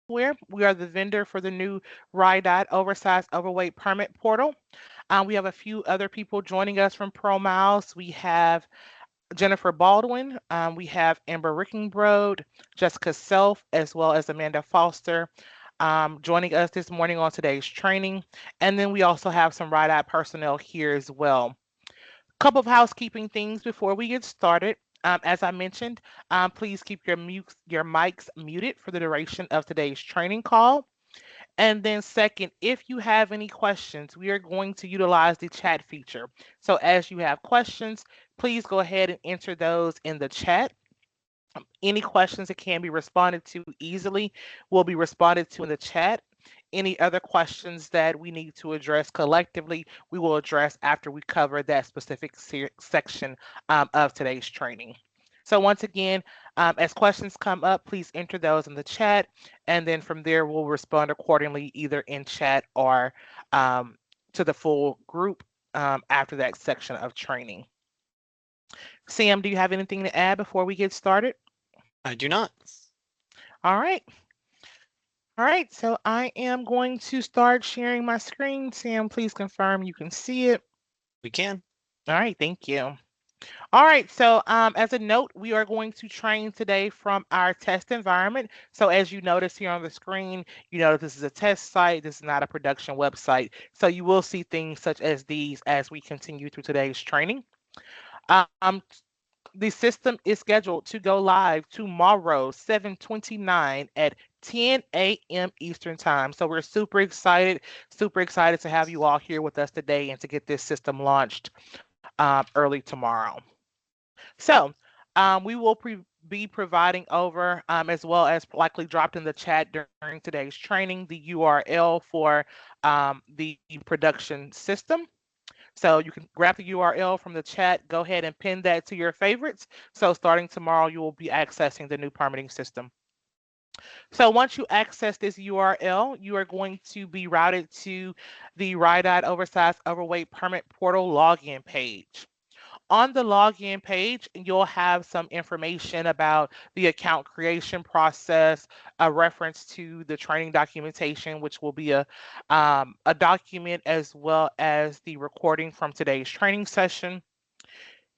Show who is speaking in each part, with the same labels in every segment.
Speaker 1: software. We are the vendor for the new RIDOT oversized overweight permit portal. We have a few other people joining us from ProMiles. We have Jennifer Baldwin, we have Amber Rickenbrode, Jessica Self, as well as Amanda Foster joining us this morning on today's training. And then we also have some RIDOT personnel here as well. Couple of housekeeping things before we get started. As I mentioned, please keep your mics muted for the duration of today's training call. And then second, if you have any questions, we are going to utilize the chat feature. So as you have questions, please go ahead and enter those in the chat. Any questions that can be responded to easily will be responded to in the chat. Any other questions that we need to address collectively, we will address after we cover that specific section of today's training. So once again, as questions come up, please enter those in the chat, and then from there we'll respond accordingly, either in chat or to the full group after that section of training. Sam, do you have anything to add before we get started?
Speaker 2: I do not.
Speaker 1: All right. All right, so I am going to start sharing my screen. Sam, please confirm you can see it.
Speaker 2: We can.
Speaker 1: All right, thank you. All right, so as a note, we are going to train today from our test environment. So as you notice here on the screen, you know this is a test site. This is not a production website. So you will see things such as these as we continue through today's training. Um, the system is scheduled to go live tomorrow, 7:29 at 10 a.m. Eastern Time. So we're super excited to have you all here with us today and to get this system launched early tomorrow. So we will be providing over, as well as likely dropped in the chat during today's training, the URL for the production system. So you can grab the URL from the chat, go ahead and pin that to your favorites. So starting tomorrow, you will be accessing the new permitting system. So once you access this URL, you are going to be routed to the RIDOT Oversized Overweight Permit Portal login page. On the login page, you'll have some information about the account creation process, a reference to the training documentation, which will be a document as well as the recording from today's training session.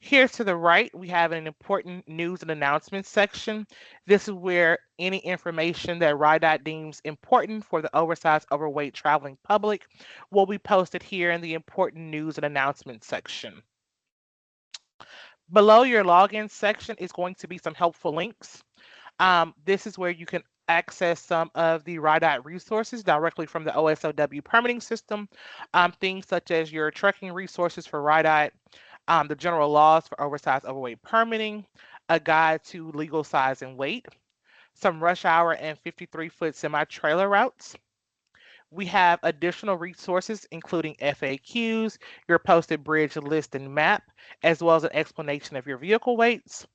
Speaker 1: Here to the right, we have an important news and announcements section. This is where any information that RIDOT deems important for the oversized overweight traveling public will be posted here in the important news and announcements section. Below your login section is going to be some helpful links. This is where you can access some of the RIDOT resources directly from the OSOW permitting system. Things such as your trucking resources for RIDOT, the general laws for oversized overweight permitting, a guide to legal size and weight, some rush hour and 53-foot semi-trailer routes. We have additional resources, including FAQs, your posted bridge list and map, as well as an explanation of your vehicle weights.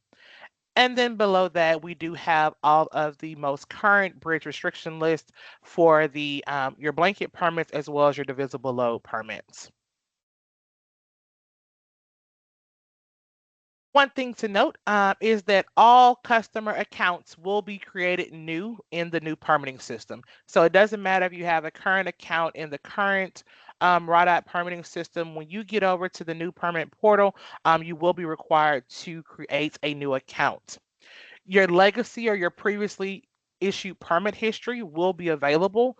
Speaker 1: And then below that, we do have all of the most current bridge restriction lists for the your blanket permits as well as your divisible load permits. One thing to note is that all customer accounts will be created new in the new permitting system. So it doesn't matter if you have a current account in the current RIDOT permitting system. When you get over to the new permit portal, you will be required to create a new account. Your legacy or your previously issued permit history will be available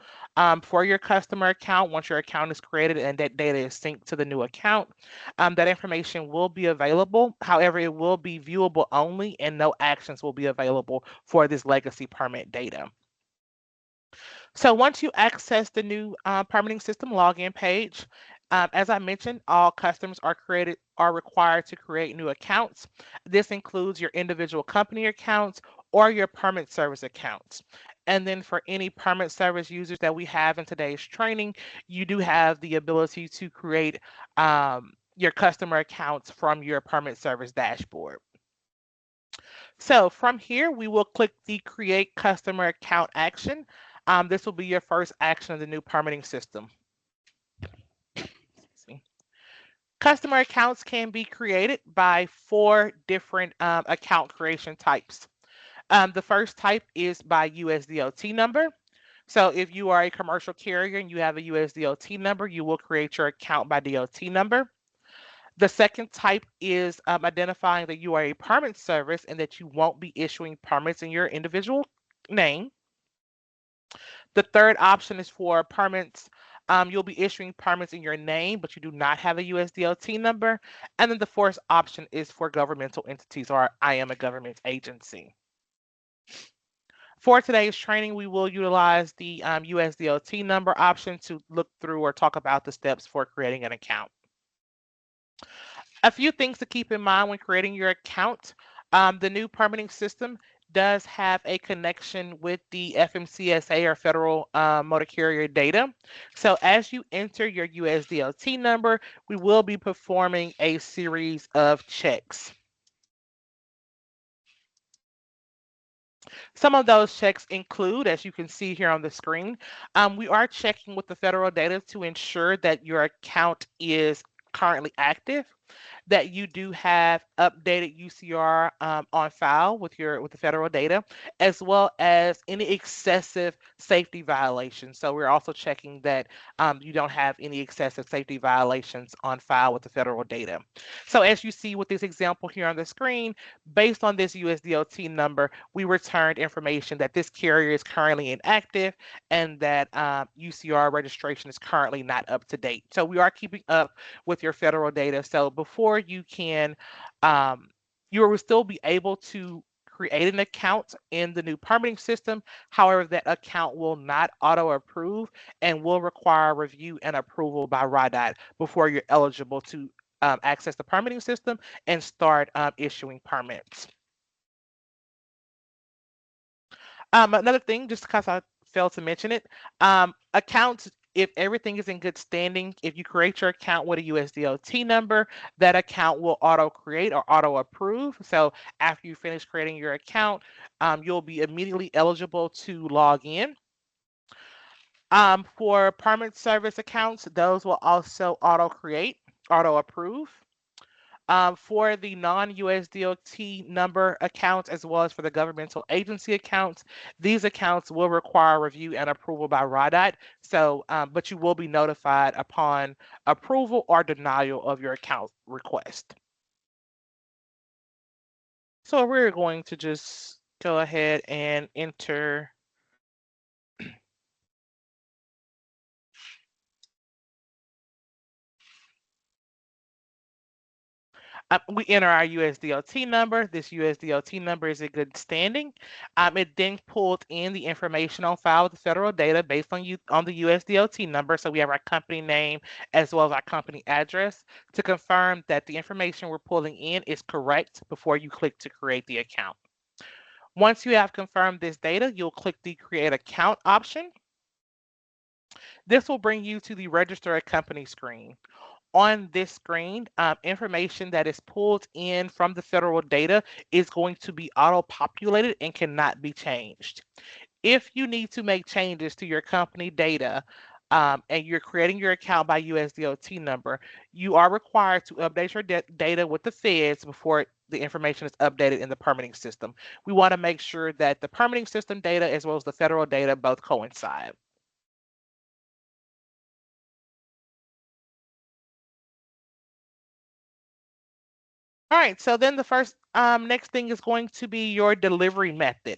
Speaker 1: for your customer account once your account is created and that data is synced to the new account. That information will be available. However, it will be viewable only and no actions will be available for this legacy permit data. So once you access the new permitting system login page, as I mentioned, all customers are required to create new accounts. This includes your individual company accounts or your permit service accounts. And then for any permit service users that we have in today's training, you do have the ability to create your customer accounts from your permit service dashboard. So from here, we will click the Create Customer Account action. This will be your first action of the new permitting system. Customer accounts can be created by four different account creation types. The first type is by USDOT number. So if you are a commercial carrier and you have a USDOT number, you will create your account by DOT number. The second type is identifying that you are a permit service and that you won't be issuing permits in your individual name. The third option is for permits. You'll be issuing permits in your name, but you do not have a USDOT number. And then the fourth option is for governmental entities, or I am a government agency. For today's training, we will utilize the USDOT number option to look through or talk about the steps for creating an account. A few things to keep in mind when creating your account. The new permitting system does have a connection with the FMCSA or Federal Motor Carrier data. So as you enter your USDOT number, we will be performing a series of checks. Some of those checks include, as you can see here on the screen, we are checking with the federal data to ensure that your account is currently active, that you do have updated UCR on file with the federal data, as well as any excessive safety violations. So we're also checking that you don't have any excessive safety violations on file with the federal data. So as you see with this example here on the screen, based on this USDOT number, we returned information that this carrier is currently inactive and that UCR registration is currently not up to date. So we are keeping up with your federal data. So before you can, you will still be able to create an account in the new permitting system. However, that account will not auto approve and will require review and approval by RIDOT before you're eligible to access the permitting system and start issuing permits. Another thing, just because I failed to mention it, accounts, if everything is in good standing, if you create your account with a USDOT number, that account will auto create or auto approve. So after you finish creating your account, you'll be immediately eligible to log in. For permit service accounts, those will also auto create, auto approve. For the non-USDOT number accounts, as well as for the governmental agency accounts, these accounts will require review and approval by RIDOT. So, but you will be notified upon approval or denial of your account request. So we're going to just go ahead and enter. We enter our USDOT number. This USDOT number is in good standing. It then pulled in the information on file with the federal data based on the USDOT number. So we have our company name as well as our company address to confirm that the information we're pulling in is correct before you click to create the account. Once you have confirmed this data, you'll click the Create Account option. This will bring you to the Register a Company screen. On this screen, information that is pulled in from the federal data is going to be auto-populated and cannot be changed. If you need to make changes to your company data and you're creating your account by USDOT number, you are required to update your data with the feds before the information is updated in the permitting system. We want to make sure that the permitting system data as well as the federal data both coincide. All right, so then the first next thing is going to be your delivery method.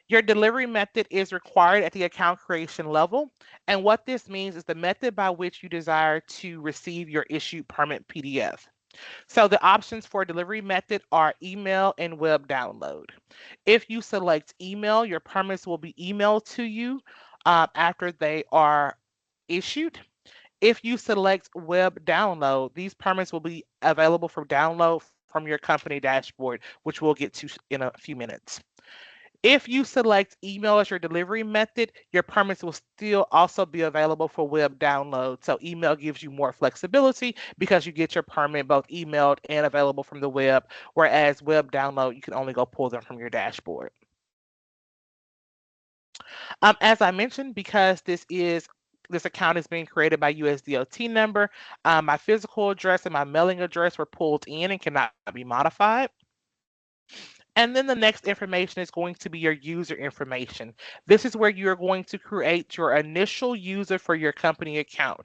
Speaker 1: Your delivery method is required at the account creation level. And what this means is the method by which you desire to receive your issued permit PDF. So the options for delivery method are email and web download. If you select email, your permits will be emailed to you after they are issued. If you select web download, these permits will be available for download from your company dashboard, which we'll get to in a few minutes. If you select email as your delivery method, your permits will still also be available for web download. So email gives you more flexibility because you get your permit both emailed and available from the web, whereas web download, you can only go pull them from your dashboard. As I mentioned, because this account is being created by USDOT number, my physical address and my mailing address were pulled in and cannot be modified. And then the next information is going to be your user information. This is where you're going to create your initial user for your company account.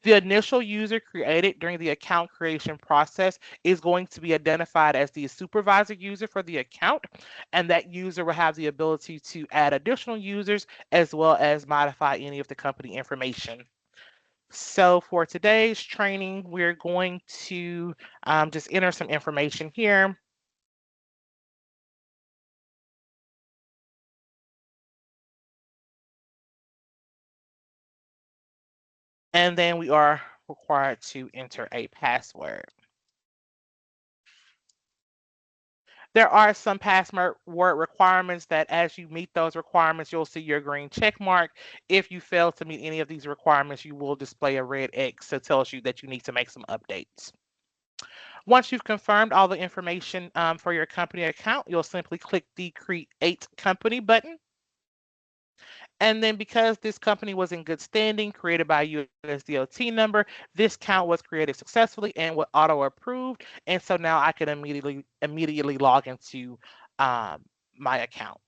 Speaker 1: The initial user created during the account creation process is going to be identified as the supervisor user for the account, and that user will have the ability to add additional users as well as modify any of the company information. So for today's training, we're going to just enter some information here. And then we are required to enter a password. There are some password requirements that as you meet those requirements, you'll see your green check mark. If you fail to meet any of these requirements, you will display a red X that tells you that you need to make some updates. Once you've confirmed all the information for your company account, you'll simply click the Create Company button. And then because this company was in good standing, created by USDOT number, this count was created successfully and was auto approved. And so now I can immediately log into my account.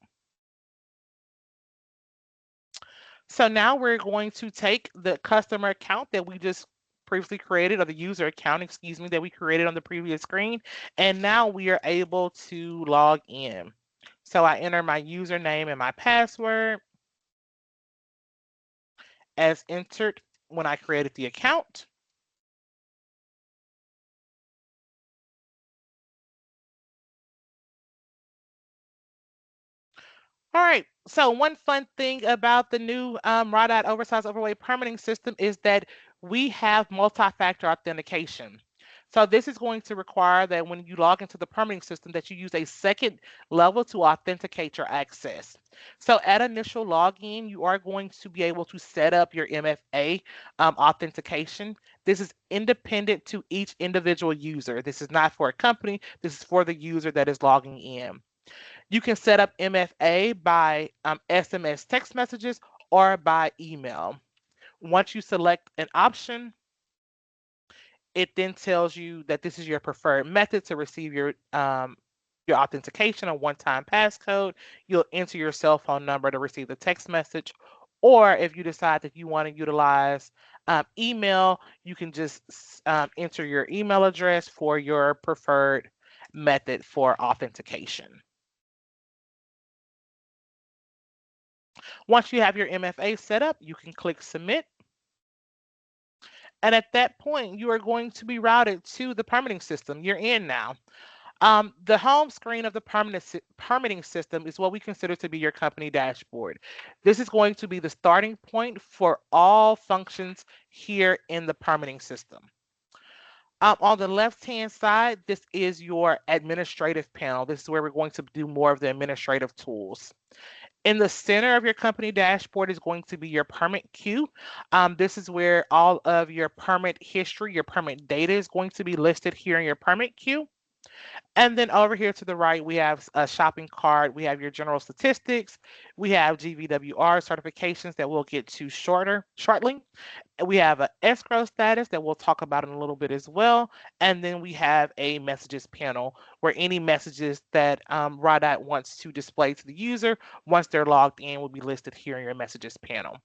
Speaker 1: So now we're going to take the customer account that we just previously created, or the user account, excuse me, that we created on the previous screen. And now we are able to log in. So I enter my username and my password as entered when I created the account. All right. So one fun thing about the new RIDOT oversized overweight permitting system is that we have multi-factor authentication. So this is going to require that when you log into the permitting system that you use a second level to authenticate your access. So at initial login, you are going to be able to set up your MFA authentication. This is independent to each individual user. This is not for a company. This is for the user that is logging in. You can set up MFA by SMS text messages or by email. Once you select an option, it then tells you that this is your preferred method to receive your authentication, a one-time passcode. You'll enter your cell phone number to receive the text message, or if you decide that you want to utilize email, you can just enter your email address for your preferred method for authentication. Once you have your MFA set up, you can click submit. And at that point, you are going to be routed to the permitting system. You're in now. The home screen of the permitting system is what we consider to be your company dashboard. This is going to be the starting point for all functions here in the permitting system. On the left-hand side, this is your administrative panel. This is where we're going to do more of the administrative tools. In the center of your company dashboard is going to be your permit queue. This is where all of your permit history, your permit data is going to be listed here in your permit queue. And then over here to the right, we have a shopping cart. We have your general statistics. We have GVWR certifications that we'll get to shortly. We have an escrow status that we'll talk about in a little bit as well. And then we have a messages panel where any messages that RIDOT wants to display to the user once they're logged in will be listed here in your messages panel.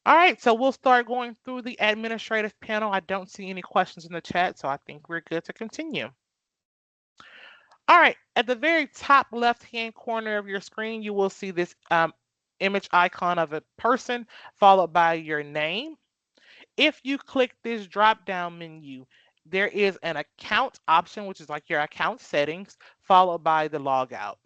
Speaker 1: All right, so we'll start going through the administrative panel. I don't see any questions in the chat, so I think we're good to continue. All right, at the very top left-hand corner of your screen, you will see this image icon of a person followed by your name. If you click this drop-down menu, there is an account option, which is like your account settings, followed by the logout.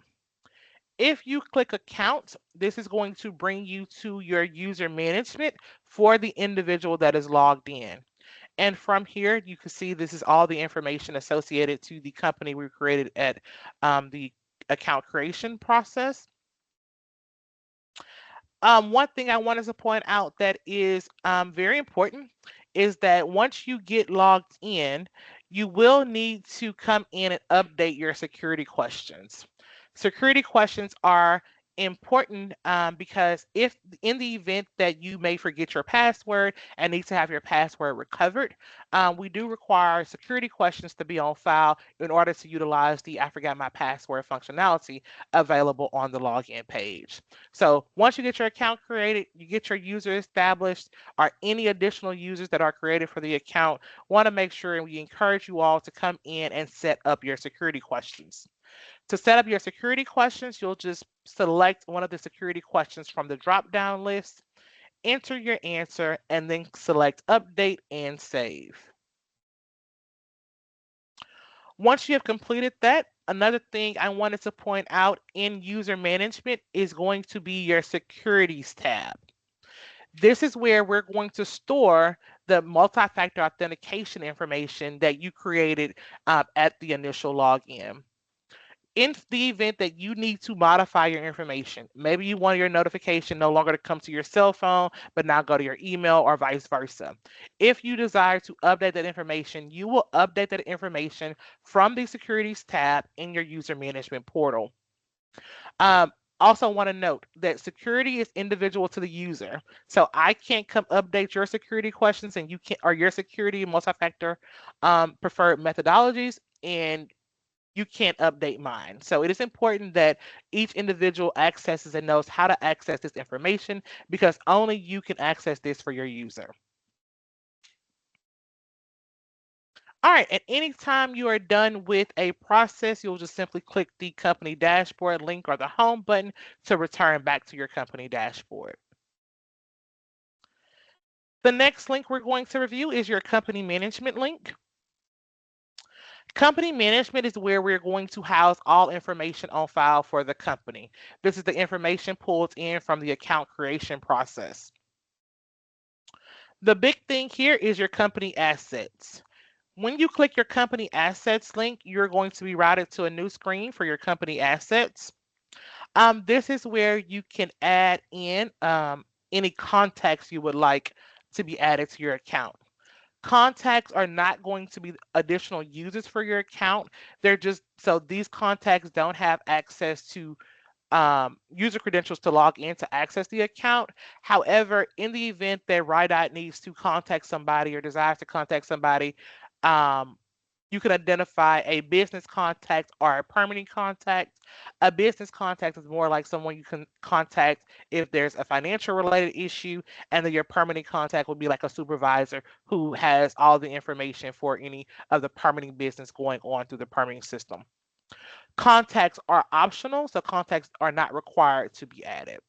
Speaker 1: If you click account, this is going to bring you to your user management for the individual that is logged in. And from here, you can see this is all the information associated to the company we created at the account creation process. One thing I wanted to point out that is very important is that once you get logged in, you will need to come in and update your security questions. Security questions are important because if in the event that you may forget your password and need to have your password recovered, we do require security questions to be on file in order to utilize the I forgot my password functionality available on the login page. So once you get your account created, you get your user established, or any additional users that are created for the account, want to make sure and we encourage you all to come in and set up your security questions. To set up your security questions, you'll just select one of the security questions from the drop-down list, enter your answer, and then select Update and Save. Once you have completed that, another thing I wanted to point out in user management is going to be your securities tab. This is where we're going to store the multi-factor authentication information that you created at the initial login. In the event that you need to modify your information, maybe you want your notification no longer to come to your cell phone, but now go to your email or vice versa. If you desire to update that information, you will update that information from the securities tab in your user management portal. Um, Also want to note that security is individual to the user. So I can't come update your security questions and you can't, or your security multi-factor preferred methodologies, and you can't update mine. So it is important that each individual accesses and knows how to access this information because only you can access this for your user. All right, at any time you are done with a process, you'll just simply click the company dashboard link or the home button to return back to your company dashboard. The next link we're going to review is your company management link. Company management is where we're going to house all information on file for the company. This is the information pulled in from the account creation process. The big thing here is your company assets. When you click your company assets link, you're going to be routed to a new screen for your company assets. This is where you can add in any contacts you would like to be added to your account. Contacts are not going to be additional users for your account. They're just so these contacts don't have access to user credentials to log in to access the account. However, in the event that RIDOT needs to contact somebody or desires to contact somebody, um, you can identify a business contact or a permanent contact. A business contact is more like someone you can contact if there's a financial related issue, and then your permanent contact would be like a supervisor who has all the information for any of the permitting business going on through the permitting system. Contacts are optional, so contacts are not required to be added.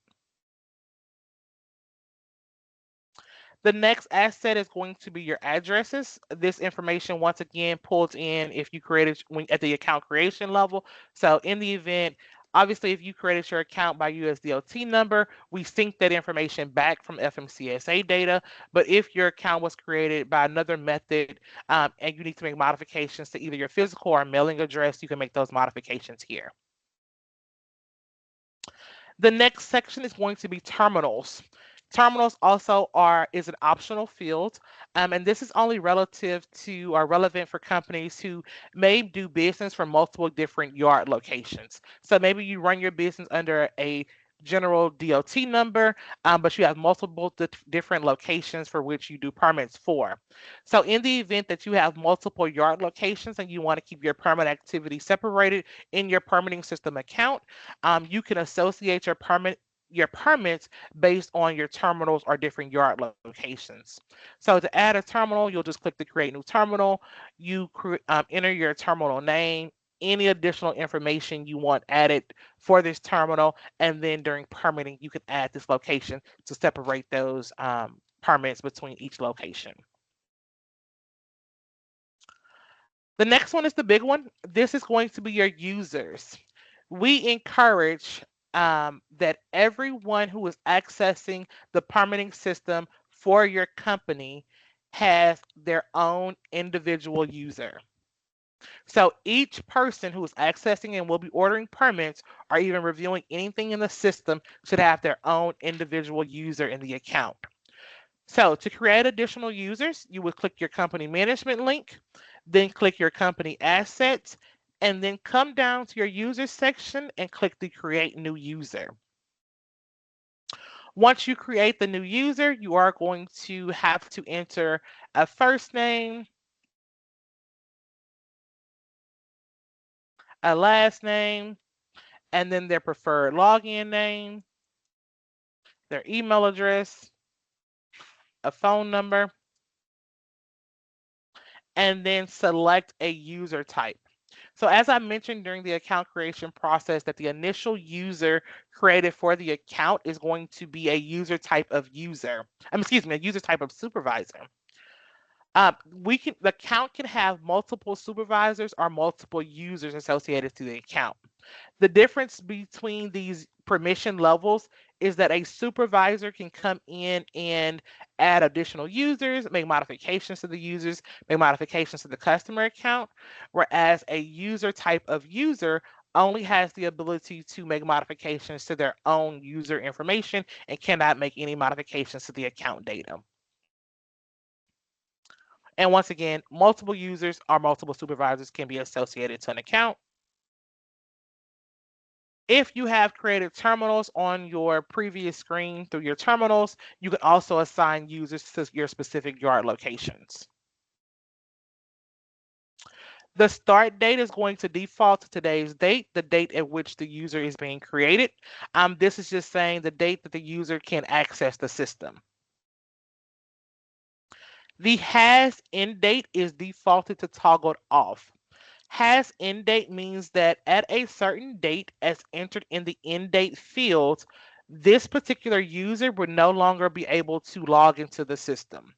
Speaker 1: The next asset is going to be your addresses. This information, once again, pulls in if you created when at the account creation level. So in the event, obviously, if you created your account by USDOT number, we sync that information back from FMCSA data. But if your account was created by another method and you need to make modifications to either your physical or mailing address, you can make those modifications here. The next section is going to be terminals. Terminals also is an optional field, and this is only relative to or relevant for companies who may do business from multiple different yard locations. So maybe you run your business under a general DOT number, but you have multiple different locations for which you do permits for. So in the event that you have multiple yard locations and you want to keep your permit activity separated in your permitting system account, you can associate your permits based on your terminals or different yard locations. So to add a terminal, you'll just click the create new terminal. You enter your terminal name, any additional information you want added for this terminal, and then during permitting, you can add this location to separate those permits between each location. The next one is the big one. This is going to be your users. We encourage that everyone who is accessing the permitting system for your company has their own individual user. So each person who is accessing and will be ordering permits or even reviewing anything in the system should have their own individual user in the account. So to create additional users, you would click your company management link, then click your company assets, and then come down to your users section and click the create new user. Once you create the new user, you are going to have to enter a first name, a last name, and then their preferred login name, their email address, a phone number, and then select a user type. So as I mentioned during the account creation process that the initial user created for the account is going to be a user type of user. Excuse me, a user type of supervisor. The account can have multiple supervisors or multiple users associated to the account. The difference between these permission levels is that a supervisor can come in and add additional users, make modifications to the users, make modifications to the customer account, whereas a user type of user only has the ability to make modifications to their own user information and cannot make any modifications to the account data. And once again, multiple users or multiple supervisors can be associated to an account. If you have created terminals on your previous screen through your terminals, you can also assign users to your specific yard locations. The start date is going to default to today's date, the date at which the user is being created. This is just saying the date that the user can access the system. The has end date is defaulted to toggled off. Has end date means that at a certain date, as entered in the end date field, this particular user would no longer be able to log into the system.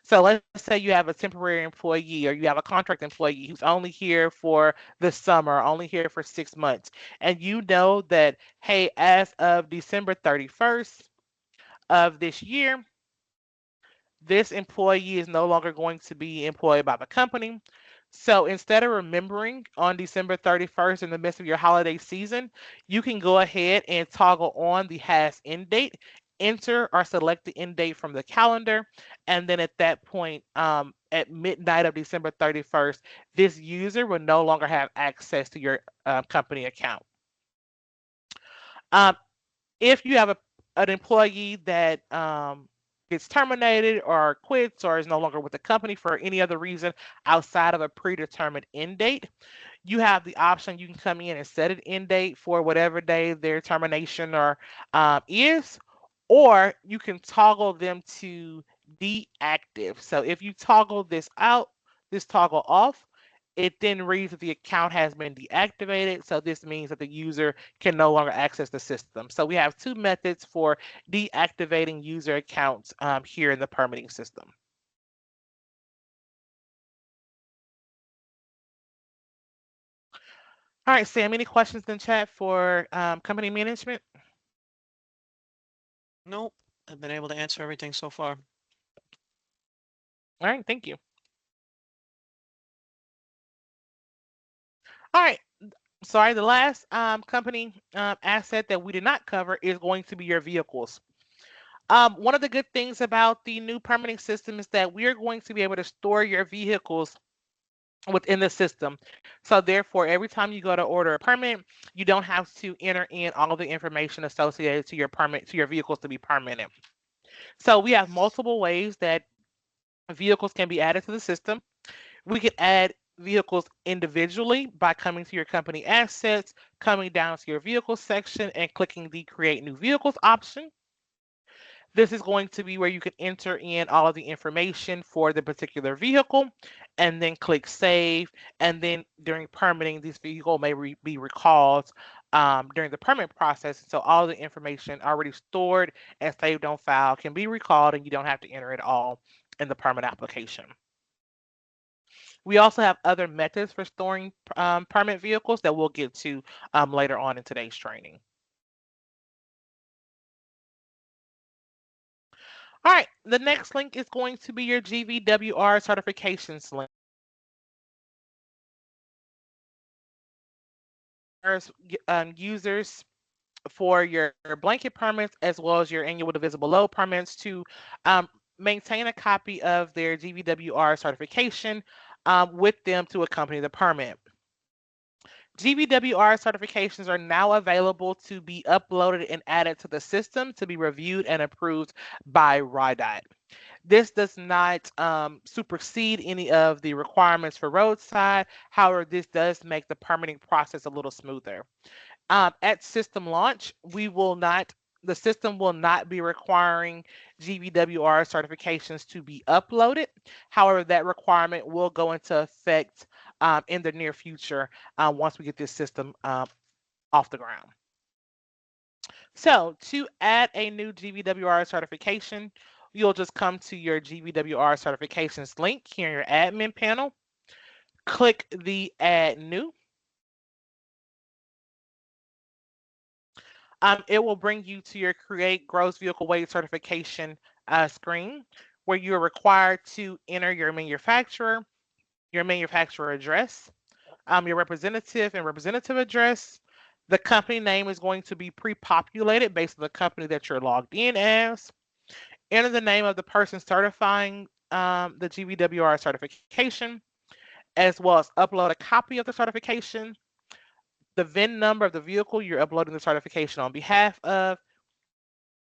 Speaker 1: So let's say you have a temporary employee or you have a contract employee who's only here for the summer, only here for 6 months, and you know that, hey, as of December 31st of this year, this employee is no longer going to be employed by the company. So instead of remembering on December 31st in the midst of your holiday season, you can go ahead and toggle on the has end date, enter or select the end date from the calendar, and then at that point, at midnight of December 31st, this user will no longer have access to your company account. Um, if you have an employee that gets terminated or quits or is no longer with the company for any other reason outside of a predetermined end date, you have the option. You can come in and set an end date for whatever day their termination or is, or you can toggle them to deactive. So if you toggle this out, this toggle off, it then reads that the account has been deactivated. So this means that the user can no longer access the system. So we have two methods for deactivating user accounts here in the permitting system. All right, Sam, any questions in chat for company management?
Speaker 2: Nope. I've been able to answer everything so far.
Speaker 1: All right, thank you. All right, sorry, the last company asset that we did not cover is going to be your vehicles. One of the good things about the new permitting system is that we are going to be able to store your vehicles within the system. So therefore, every time you go to order a permit, you don't have to enter in all of the information associated to your permit, to your vehicles to be permitted. So we have multiple ways that vehicles can be added to the system. We can add vehicles individually by coming to your company assets, coming down to your vehicle section and clicking the create new vehicles option. This is going to be where you can enter in all of the information for the particular vehicle and then click save. And then during permitting, this vehicle may be recalled during the permit process. So all the information already stored and saved on file can be recalled and you don't have to enter it all in the permit application. We also have other methods for storing permit vehicles that we'll get to later on in today's training. All right, the next link is going to be your GVWR certifications link. There's users for your blanket permits as well as your annual divisible load permits to um, maintain a copy of their GVWR certification with them to accompany the permit. GVWR certifications are now available to be uploaded and added to the system to be reviewed and approved by RIDOT. This does not supersede any of the requirements for roadside. However, this does make the permitting process a little smoother. At system launch, the system will not be requiring GVWR certifications to be uploaded. However, that requirement will go into effect in the near future once we get this system off the ground. So, to add a new GVWR certification, you'll just come to your GVWR certifications link here in your admin panel, click the Add New. It will bring you to your Create Gross Vehicle Weight Certification screen, where you are required to enter your manufacturer address, your representative and representative address. The company name is going to be pre-populated based on the company that you're logged in as. Enter the name of the person certifying the GVWR certification, as well as upload a copy of the certification, the VIN number of the vehicle you're uploading the certification on behalf of,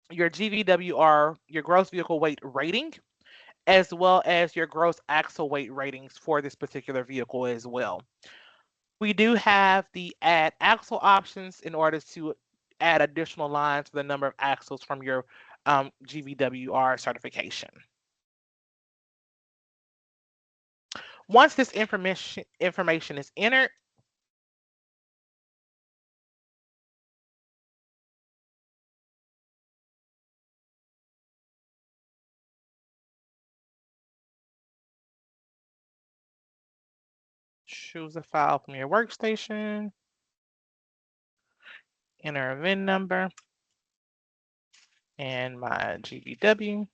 Speaker 1: your GVWR, your gross vehicle weight rating, as well as your gross axle weight ratings for this particular vehicle as well. We do have the add axle options in order to add additional lines for the number of axles from your GVWR certification. Once this information is entered, choose a file from your workstation, enter a VIN number and my GVW.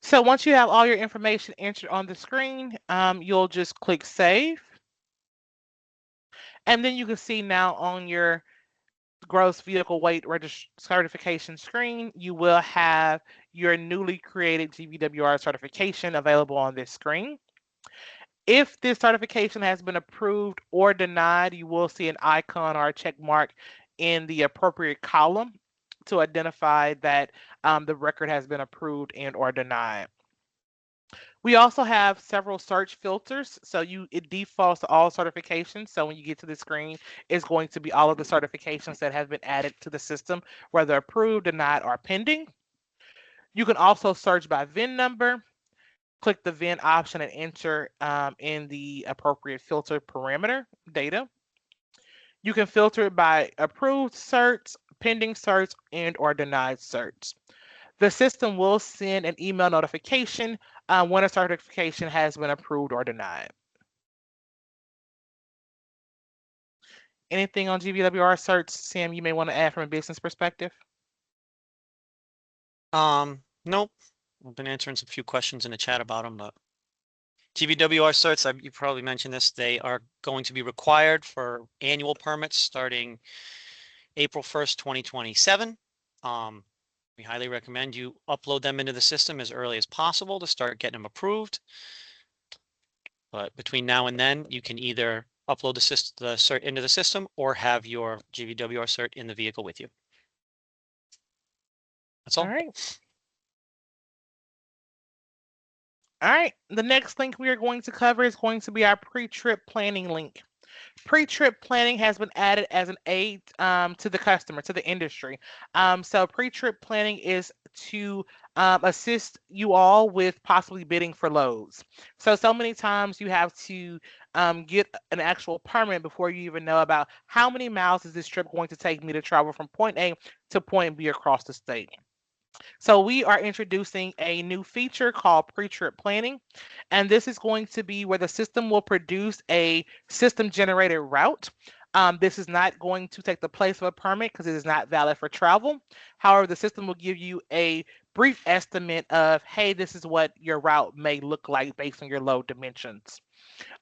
Speaker 1: So once you have all your information entered on the screen, you'll just click Save. And then you can see now on your gross vehicle weight certification screen, you will have your newly created GVWR certification available on this screen. If this certification has been approved or denied, you will see an icon or a check mark in the appropriate column to identify that the record has been approved and or denied. We also have several search filters. So it defaults to all certifications. So when you get to the screen, it's going to be all of the certifications that have been added to the system, whether approved, denied, or pending. You can also search by VIN number. Click the VIN option and enter in the appropriate filter parameter data. You can filter it by approved search, pending search, and or denied search. The system will send an email notification when a certification has been approved or denied. Anything on GVWR search, Sam, you may want to add from a business perspective?
Speaker 2: Nope. I've been answering some few questions in the chat about them, but GVWR certs, you probably mentioned this, they are going to be required for annual permits starting April 1st, 2027. We highly recommend you upload them into the system as early as possible to start getting them approved. But between now and then, you can either upload the cert into the system or have your GVWR cert in the vehicle with you. That's all.
Speaker 1: All right. All right. The next link we are going to cover is going to be our pre-trip planning link. Pre-trip planning has been added as an aid to the customer, to the industry. So pre-trip planning is to assist you all with possibly bidding for loads. So many times you have to get an actual permit before you even know about how many miles is this trip going to take me to travel from point A to point B across the state. So we are introducing a new feature called pre-trip planning, and this is going to be where the system will produce a system-generated route. This is not going to take the place of a permit because it is not valid for travel. However, the system will give you a brief estimate of, hey, this is what your route may look like based on your load dimensions.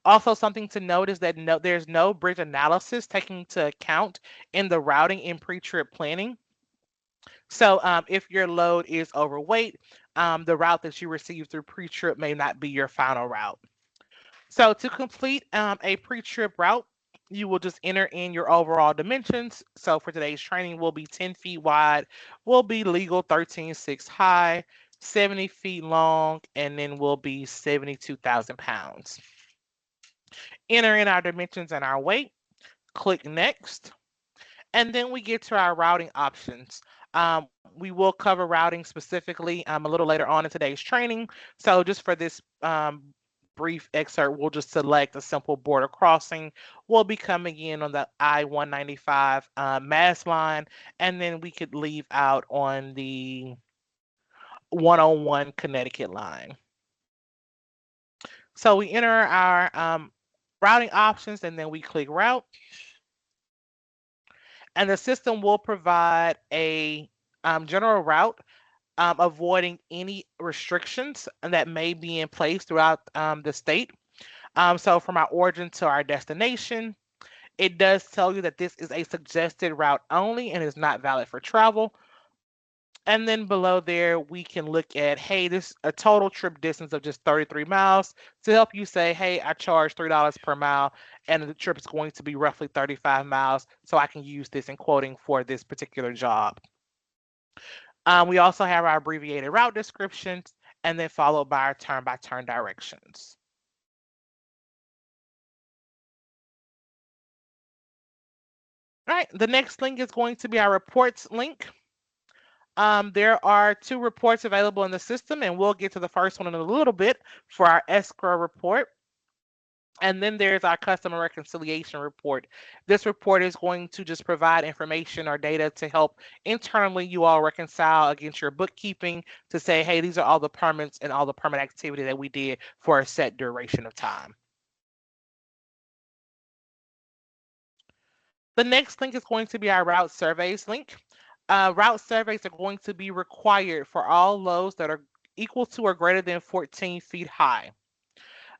Speaker 1: Also, something to note is that there's no bridge analysis taking into account in the routing in pre-trip planning. So if your load is overweight, the route that you received through pre-trip may not be your final route. So to complete a pre-trip route, you will just enter in your overall dimensions. So for today's training, will be 10 feet wide, will be legal 13.6 high, 70 feet long, and then will be 72,000 pounds. Enter in our dimensions and our weight, click next, and then we get to our routing options. We will cover routing specifically a little later on in today's training. So just for this brief excerpt, we'll just select a simple border crossing. We'll be coming in on the I-195 Mass line, and then we could leave out on the 101 Connecticut line. So we enter our routing options, and then we click route, and the system will provide a general route, avoiding any restrictions that may be in place throughout the state. So from our origin to our destination, it does tell you that this is a suggested route only and is not valid for travel. And then below there, we can look at, hey, this a total trip distance of just 33 miles to help you say, hey, I charge $3 per mile and the trip is going to be roughly 35 miles. So I can use this in quoting for this particular job. We also have our abbreviated route descriptions and then followed by our turn-by-turn directions. All right, the next link is going to be our reports link. There are two reports available in the system, and we'll get to the first one in a little bit for our escrow report. And then there's our customer reconciliation report. This report is going to just provide information or data to help internally you all reconcile against your bookkeeping to say, hey, these are all the permits and all the permit activity that we did for a set duration of time. The next link is going to be our route surveys link. Route surveys are going to be required for all loads that are equal to or greater than 14 feet high.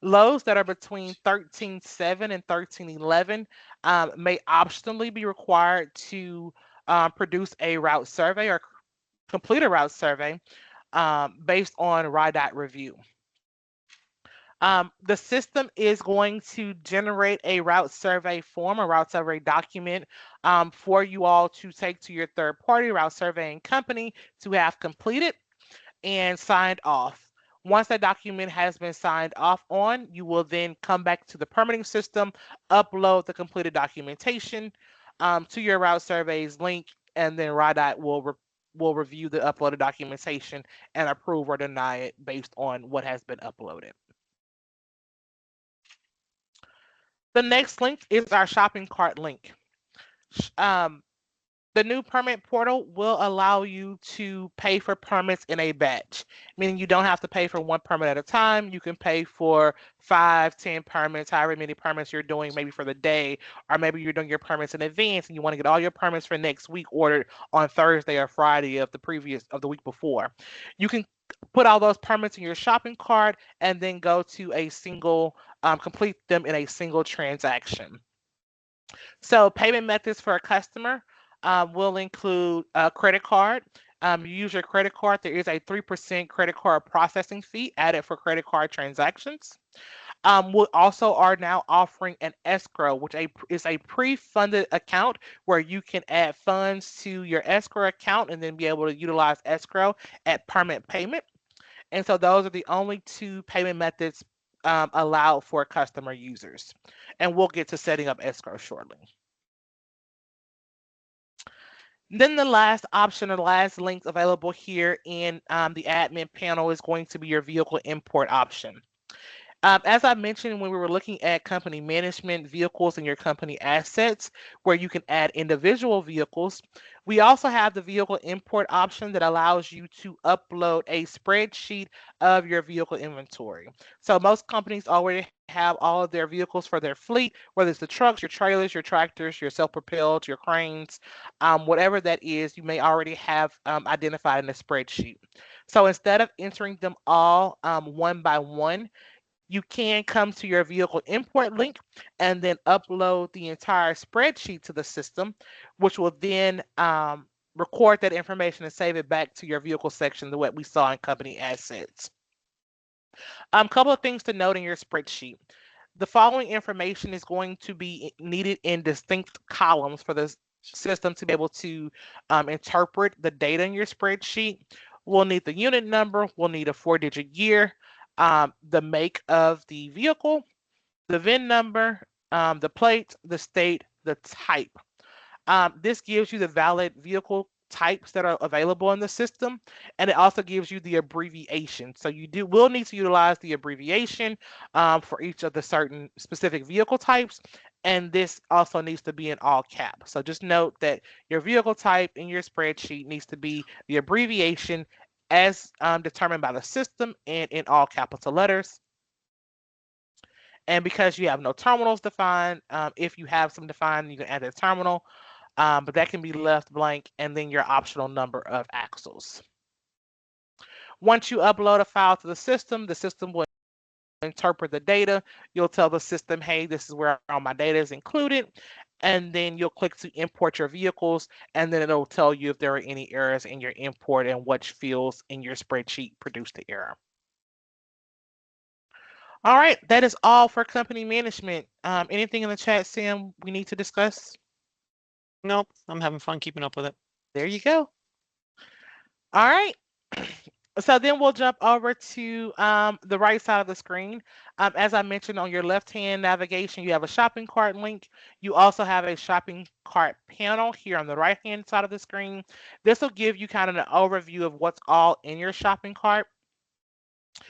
Speaker 1: Loads that are between 13.7 and 13.11 may optionally be required to produce a route survey or complete a route survey based on RIDOT review. The system is going to generate a route survey form, a route survey document for you all to take to your third party route surveying company to have completed and signed off. Once that document has been signed off on, you will then come back to the permitting system, upload the completed documentation to your route surveys link, and then RIDOT will review the uploaded documentation and approve or deny it based on what has been uploaded. The next link is our shopping cart link. Um, The new permit portal will allow you to pay for permits in a batch, meaning you don't have to pay for one permit at a time. You can pay for 5, 10 permits, however many permits you're doing, maybe for the day, or maybe you're doing your permits in advance and you want to get all your permits for next week ordered on Thursday or Friday of the week before. You can put all those permits in your shopping cart and then go to a single, complete them in a single transaction. So payment methods for a customer will include a credit card. You use your credit card. There is a 3% credit card processing fee added for credit card transactions. We also are now offering an escrow, which is a pre-funded account where you can add funds to your escrow account and then be able to utilize escrow at permit payment. And so those are the only two payment methods allowed for customer users. And we'll get to setting up escrow shortly. Then the last option or the last link available here in the admin panel is going to be your vehicle import option. As I mentioned when we were looking at company management vehicles and your company assets, where you can add individual vehicles, we also have the vehicle import option that allows you to upload a spreadsheet of your vehicle inventory. So most companies already have all of their vehicles for their fleet, whether it's the trucks, your trailers, your tractors, your self-propelled, your cranes, whatever that is, you may already have identified in the spreadsheet. So instead of entering them all one by one, you can come to your vehicle import link and then upload the entire spreadsheet to the system, which will then record that information and save it back to your vehicle section, the what we saw in company assets. Couple of things to note in your spreadsheet. The following information is going to be needed in distinct columns for the system to be able to interpret the data in your spreadsheet. We'll need the unit number, we'll need a 4-digit year, the make of the vehicle, the VIN number, the plate, the state, the type. This gives you the valid vehicle types that are available in the system, and it also gives you the abbreviation. So you will need to utilize the abbreviation for each of the certain specific vehicle types, and this also needs to be in all caps. So just note that your vehicle type in your spreadsheet needs to be the abbreviation as determined by the system and in all capital letters. And because you have no terminals defined, if you have some defined, you can add a terminal, but that can be left blank, and then your optional number of axles. Once you upload a file to the system will interpret the data. You'll tell the system, hey, this is where all my data is included. And then you'll click to import your vehicles, and then it'll tell you if there are any errors in your import and which fields in your spreadsheet produced the error. All right, that is all for company management. Anything in the chat, Sam, we need to discuss?
Speaker 2: Nope, I'm having fun keeping up with it.
Speaker 1: There you go. All right. So then we'll jump over to the right side of the screen. As I mentioned, on your left-hand navigation, you have a shopping cart link. You also have a shopping cart panel here on the right-hand side of the screen. This will give you kind of an overview of what's all in your shopping cart.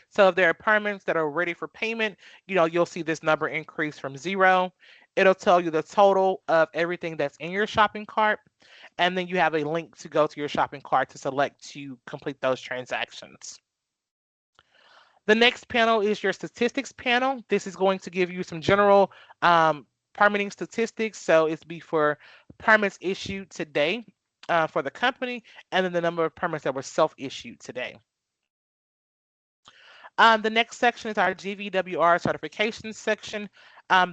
Speaker 1: So if there are permits that are ready for payment, you'll see this number increase from 0. It'll tell you the total of everything that's in your shopping cart. And then you have a link to go to your shopping cart to select to complete those transactions. The next panel is your statistics panel. This is going to give you some general permitting statistics. So it's be for permits issued today for the company, and then the number of permits that were self-issued today. The next section is our GVWR certification section.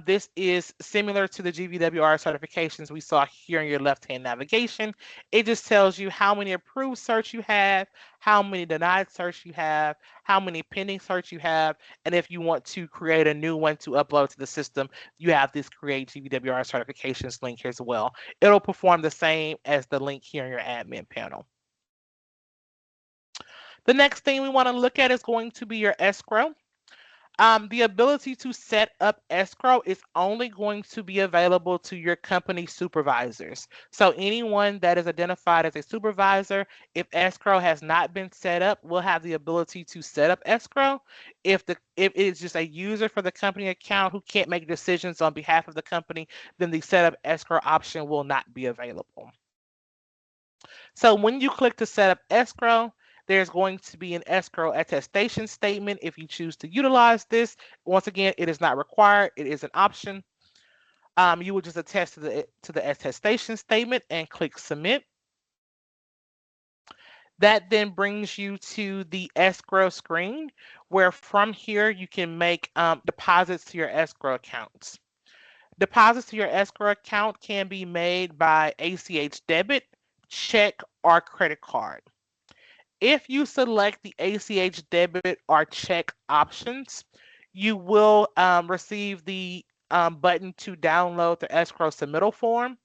Speaker 1: This is similar to the GVWR certifications we saw here in your left-hand navigation. It just tells you how many approved certs you have, how many denied certs you have, how many pending certs you have, and if you want to create a new one to upload to the system, you have this create GVWR certifications link here as well. It'll perform the same as the link here in your admin panel. The next thing we want to look at is going to be your escrow. The ability to set up escrow is only going to be available to your company supervisors. So anyone that is identified as a supervisor, if escrow has not been set up, will have the ability to set up escrow. If it is just a user for the company account who can't make decisions on behalf of the company, then the setup escrow option will not be available. So when you click to set up escrow, there's going to be an escrow attestation statement if you choose to utilize this. Once again, it is not required. It is an option. You will just attest to the attestation statement and click submit. That then brings you to the escrow screen, where from here you can make deposits to your escrow accounts. Deposits to your escrow account can be made by ACH debit, check, or credit card. If you select the ACH debit or check options, you will receive the button to download the escrow submittal form.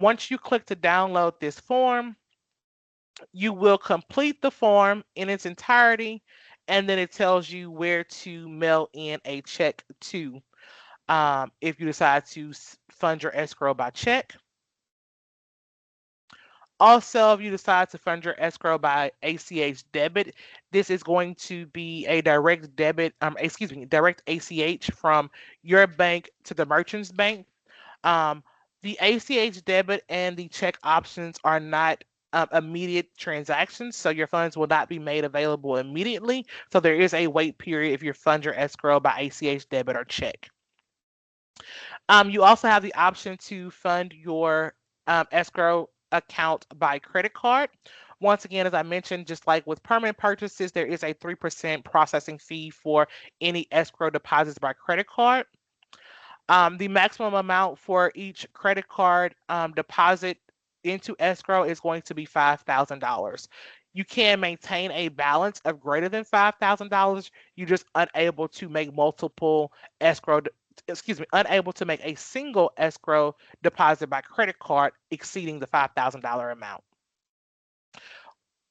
Speaker 1: Once you click to download this form, you will complete the form in its entirety, and then it tells you where to mail in a check to if you decide to fund your escrow by check. Also, if you decide to fund your escrow by ACH debit, this is going to be a direct debit, direct ACH from your bank to the merchant's bank. The ACH debit and the check options are not immediate transactions, so your funds will not be made available immediately. So there is a wait period if you fund your escrow by ACH debit or check. You also have the option to fund your escrow account by credit card. Once again, as I mentioned, just like with permanent purchases, there is a 3% processing fee for any escrow deposits by credit card. The maximum amount for each credit card deposit into escrow is going to be $5,000. You can maintain a balance of greater than $5,000. You're just unable to make multiple escrow, excuse me, unable to make a single escrow deposit by credit card exceeding the $5,000 amount.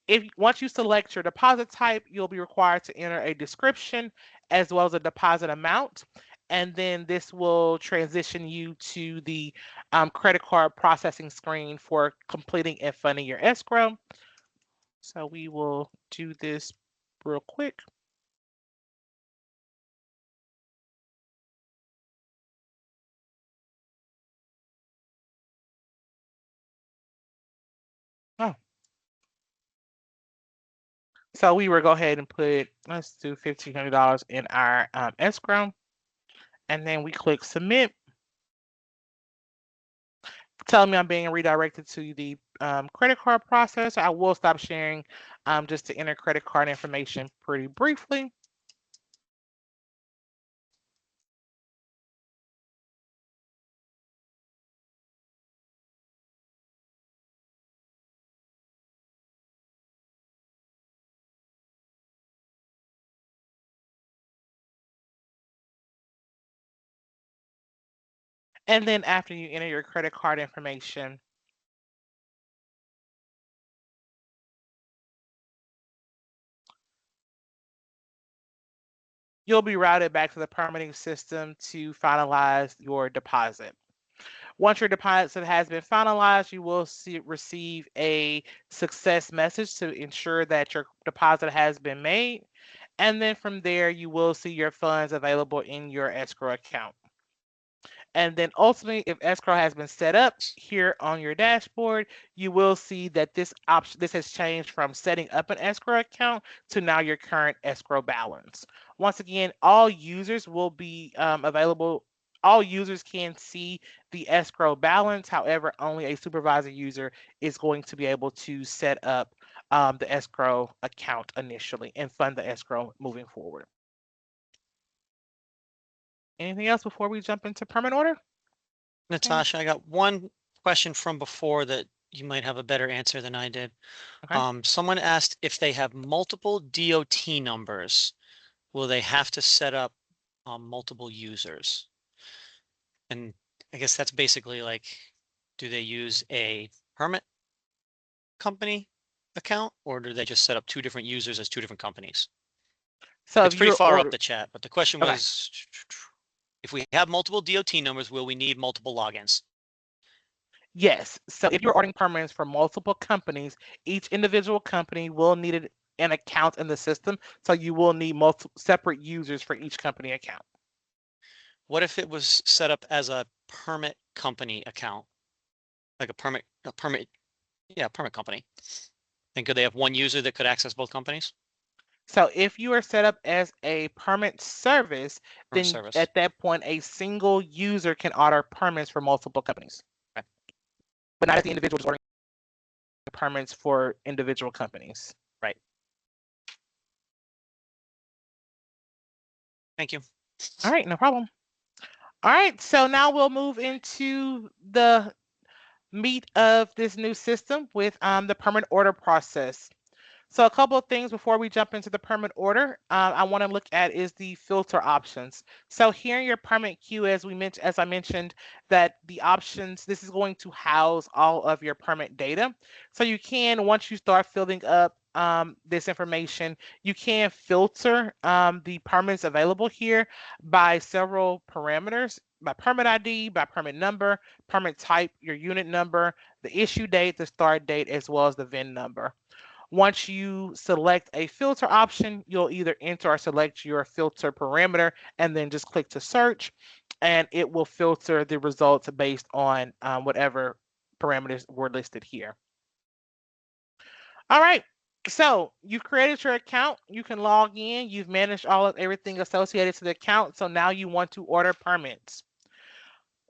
Speaker 1: If once you select your deposit type, you'll be required to enter a description as well as a deposit amount. And then this will transition you to the credit card processing screen for completing and funding your escrow. So we will do this real quick. Oh, so we will go ahead and put, let's do $1,500 in our escrow. And then we click submit, telling me I'm being redirected to the credit card processor. I will stop sharing just to enter credit card information pretty briefly. And then after you enter your credit card information, you'll be routed back to the permitting system to finalize your deposit. Once your deposit has been finalized, you will receive a success message to ensure that your deposit has been made. And then from there, you will see your funds available in your escrow account. And then ultimately, if escrow has been set up here on your dashboard, you will see that this has changed from setting up an escrow account to now your current escrow balance. Once again, all users will be available. All users can see the escrow balance. However, only a supervisor user is going to be able to set up the escrow account initially and fund the escrow moving forward. Anything else before we jump into permit order? Okay.
Speaker 2: Natasha, I got one question from before that you might have a better answer than I did.
Speaker 1: Okay.
Speaker 2: Someone asked if they have multiple DOT numbers, will they have to set up multiple users? And I guess that's basically like, do they use a permit company account or do they just set up two different users as two different companies?
Speaker 1: So
Speaker 2: It's
Speaker 1: if
Speaker 2: pretty
Speaker 1: you're
Speaker 2: far up
Speaker 1: order
Speaker 2: the chat, but the question
Speaker 1: okay.
Speaker 2: was, if we have multiple DOT numbers, will we need multiple logins?
Speaker 1: Yes. So if you're ordering permits from multiple companies, each individual company will need an account in the system. So you will need multiple separate users for each company account.
Speaker 2: What if it was set up as a permit company account? Like yeah, permit company. And could they have one user that could access both companies?
Speaker 1: So if you are set up as a permit service,
Speaker 2: Permit
Speaker 1: then
Speaker 2: service.
Speaker 1: at that point, a single user can order permits for multiple companies,
Speaker 2: Okay.
Speaker 1: but not as the individual just ordering permits for individual companies.
Speaker 2: Right. Thank you.
Speaker 1: All right, no problem. All right, so now we'll move into the meat of this new system with the permit order process. So a couple of things before we jump into the permit order, I want to look at is the filter options. So here in your permit queue, as I mentioned, that the options, this is going to house all of your permit data. So you can, once you start filling up this information, you can filter the permits available here by several parameters, by permit ID, by permit number, permit type, your unit number, the issue date, the start date, as well as the VIN number. Once you select a filter option, you'll either enter or select your filter parameter and then just click to search, and it will filter the results based on whatever parameters were listed here. All right. So you've created your account. You can log in. You've managed all of everything associated to the account. So now you want to order permits.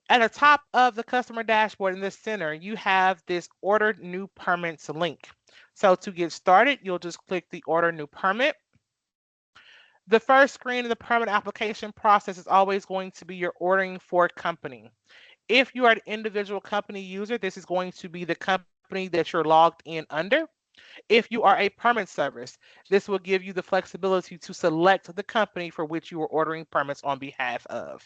Speaker 1: At the top of the customer dashboard in the center, you have this order new permits link. So to get started, you'll just click the order new permit. The first screen of the permit application process is always going to be your ordering for company. If you are an individual company user, this is going to be the company company that you're logged in under. If you are a permit service, this will give you the flexibility to select the company for which you are ordering permits on behalf of.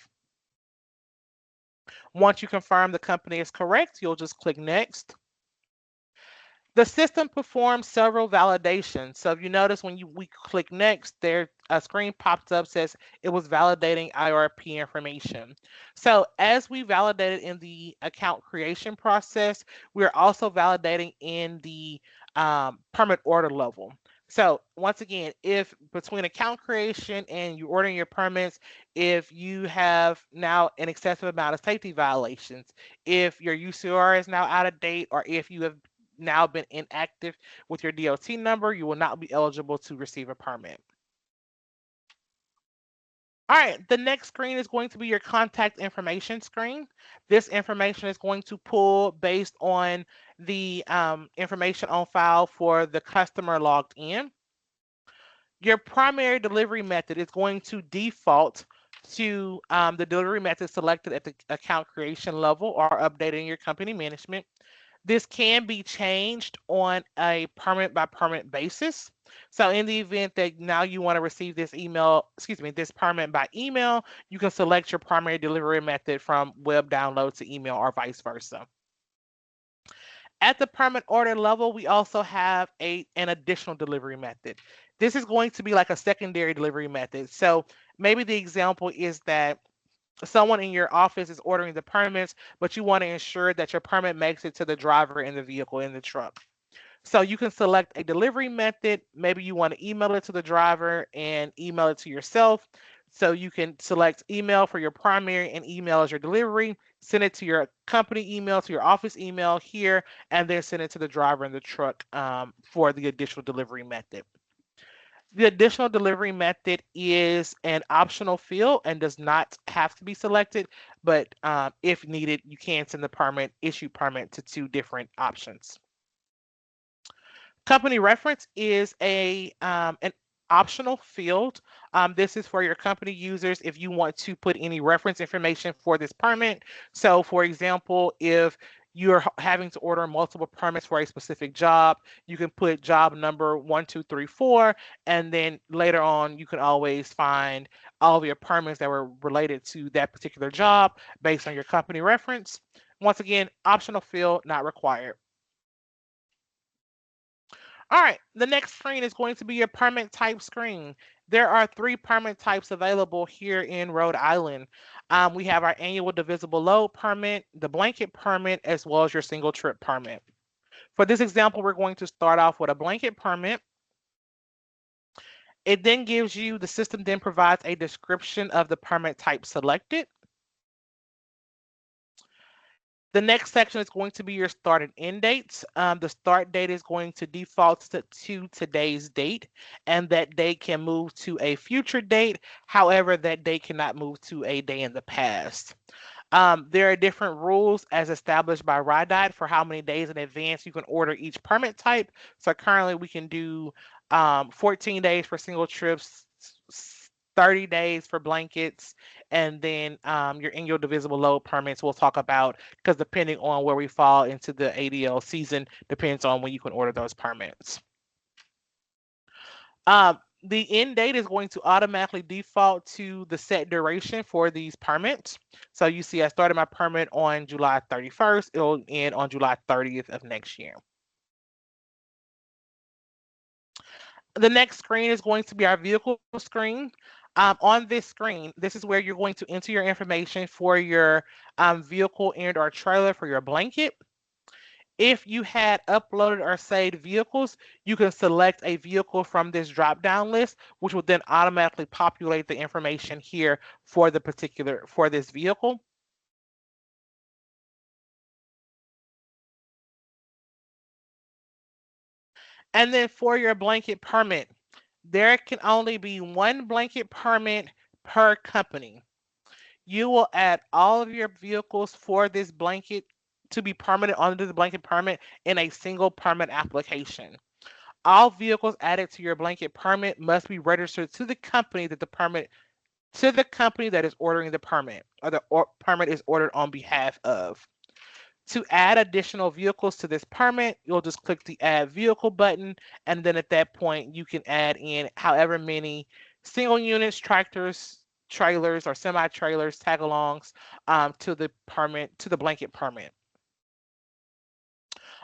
Speaker 1: Once you confirm the company is correct, you'll just click next. The system performs several validations. So if you notice when we click next, there a screen pops up says it was validating IRP information. So as we validated in the account creation process, we're also validating in the permit order level. So once again, if between account creation and you ordering your permits, if you have now an excessive amount of safety violations, if your UCR is now out of date, or if you have now been inactive with your DOT number, you will not be eligible to receive a permit. All right, the next screen is going to be your contact information screen. This information is going to pull based on the information on file for the customer logged in. Your primary delivery method is going to default to the delivery method selected at the account creation level or updated in your company management. This can be changed on a permit by permit basis. So in the event that now you want to receive this permit by email, you can select your primary delivery method from web download to email or vice versa. At the permit order level, we also have an additional delivery method. This is going to be like a secondary delivery method. So maybe the example is that someone in your office is ordering the permits, but you want to ensure that your permit makes it to the driver in the vehicle, in the truck. So you can select a delivery method. Maybe you want to email it to the driver and email it to yourself. So you can select email for your primary and email as your delivery, send it to your company email, to your office email here, and then send it to the driver in the truck for the additional delivery method. The additional delivery method is an optional field and does not have to be selected, but if needed, you can send the issue permit to two different options. Company reference is an optional field. This is for your company users if you want to put any reference information for this permit. So, for example, if you're having to order multiple permits for a specific job, you can put job number 1234, and then later on, you can always find all of your permits that were related to that particular job based on your company reference. Once again, optional field, not required. All right, the next screen is going to be your permit type screen. There are three permit types available here in Rhode Island. We have our annual divisible load permit, the blanket permit, as well as your single trip permit. For this example, we're going to start off with a blanket permit. It then gives you, the system then provides a description of the permit type selected. The next section is going to be your start and end dates. The start date is going to default to today's date, and that date can move to a future date. However, that date cannot move to a day in the past. There are different rules as established by RIDOT for how many days in advance you can order each permit type. So currently we can do 14 days for single trips, 30 days for blankets, and then your annual divisible load permits we'll talk about, because depending on where we fall into the ADL season depends on when you can order those permits. The end date is going to automatically default to the set duration for these permits. So you see I started my permit on July 31st. It'll end on July 30th of next year. The next screen is going to be our vehicle screen. On this screen, this is where you're going to enter your information for your vehicle and or trailer for your blanket. If you had uploaded or saved vehicles, you can select a vehicle from this drop-down list, which will then automatically populate the information here for this vehicle. And then for your blanket permit, there can only be one blanket permit per company. You will add all of your vehicles for this blanket to be permitted under the blanket permit in a single permit application. All vehicles added to your blanket permit must be registered to the company that is ordering the permit, or the permit is ordered on behalf of. To add additional vehicles to this permit, you'll just click the Add Vehicle button, and then at that point, you can add in however many single units, tractors, trailers, or semi-trailers, tag-alongs to the permit, to the blanket permit.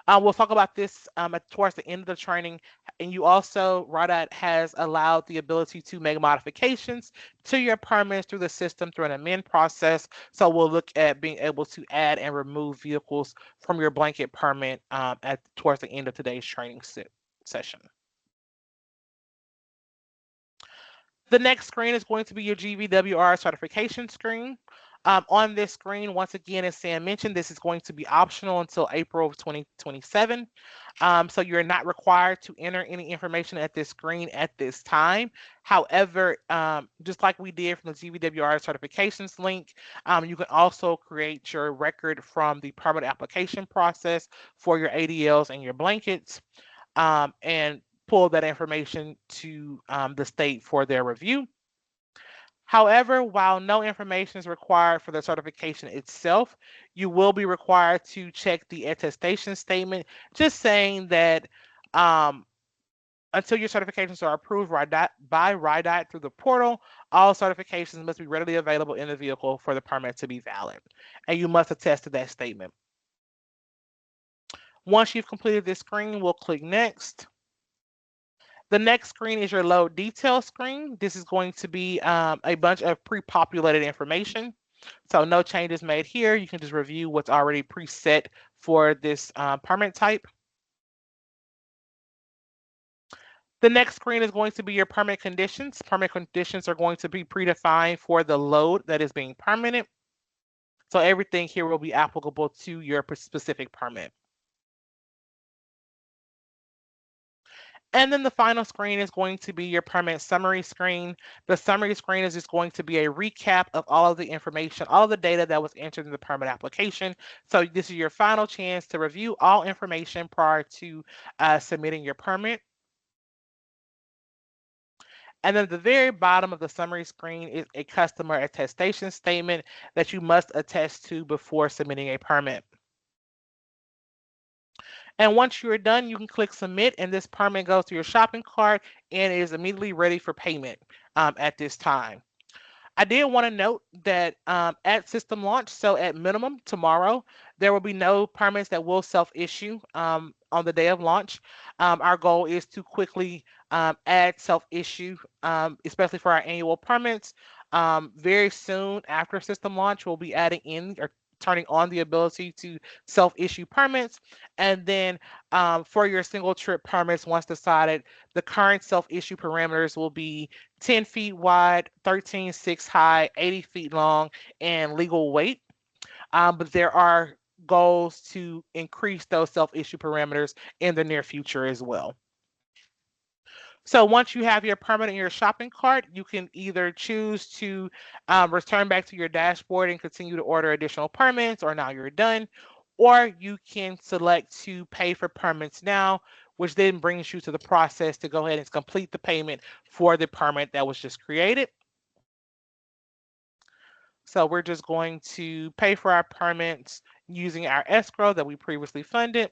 Speaker 1: We'll talk about this towards the end of the training. And you also, RIDOT has allowed the ability to make modifications to your permits through the system through an amend process. So we'll look at being able to add and remove vehicles from your blanket permit towards the end of today's training session. The next screen is going to be your GVWR certification screen. On this screen, once again, as Sam mentioned, this is going to be optional until April of 2027. So you're not required to enter any information at this screen at this time. However, just like we did from the GVWR certifications link, you can also create your record from the permit application process for your ADLs and your blankets. And pull that information to the state for their review. However, while no information is required for the certification itself, you will be required to check the attestation statement, just saying that um, until your certifications are approved by RIDOT through the portal, all certifications must be readily available in the vehicle for the permit to be valid, and you must attest to that statement. Once you've completed this screen, we'll click Next. The next screen is your load detail screen. This is going to be a bunch of pre-populated information. So no changes made here. You can just review what's already preset for this permit type. The next screen is going to be your permit conditions. Permit conditions are going to be predefined for the load that is being permitted. So everything here will be applicable to your specific permit. And then the final screen is going to be your permit summary screen. The summary screen is just going to be a recap of all of the information, all of the data that was entered in the permit application. So this is your final chance to review all information prior to submitting your permit. And then at the very bottom of the summary screen is a customer attestation statement that you must attest to before submitting a permit. And once you're done, you can click submit, and this permit goes to your shopping cart and is immediately ready for payment at this time. I did want to note that at system launch, so at minimum tomorrow, there will be no permits that will self-issue on the day of launch. Our goal is to quickly add self-issue, especially for our annual permits. Very soon after system launch, we'll be adding in or turning on the ability to self-issue permits. And then for your single trip permits, once decided, the current self-issue parameters will be 10 feet wide, 13.6 high, 80 feet long, and legal weight. But there are goals to increase those self-issue parameters in the near future as well. So once you have your permit in your shopping cart, you can either choose to return back to your dashboard and continue to order additional permits, or now you're done, or you can select to pay for permits now, which then brings you to the process to go ahead and complete the payment for the permit that was just created. So we're just going to pay for our permits using our escrow that we previously funded.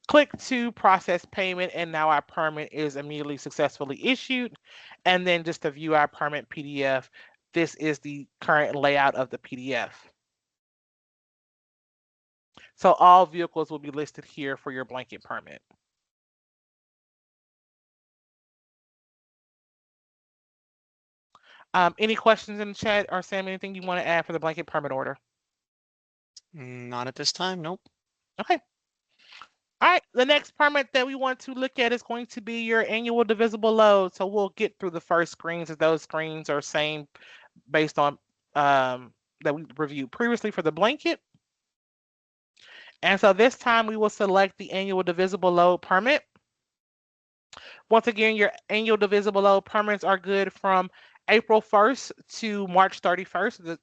Speaker 1: Click to process payment, and now our permit is immediately successfully issued. And then just to view our permit PDF, this is the current layout of the PDF. So all vehicles will be listed here for your blanket permit. Any questions in the chat, or Sam, anything you want to add for the blanket permit order?
Speaker 2: Not at this time, nope.
Speaker 1: Okay. All right, the next permit that we want to look at is going to be your annual divisible load. So we'll get through the first screens, as those screens are same based on that we reviewed previously for the blanket. And so this time we will select the annual divisible load permit. Once again, your annual divisible load permits are good from April 1st to March 31st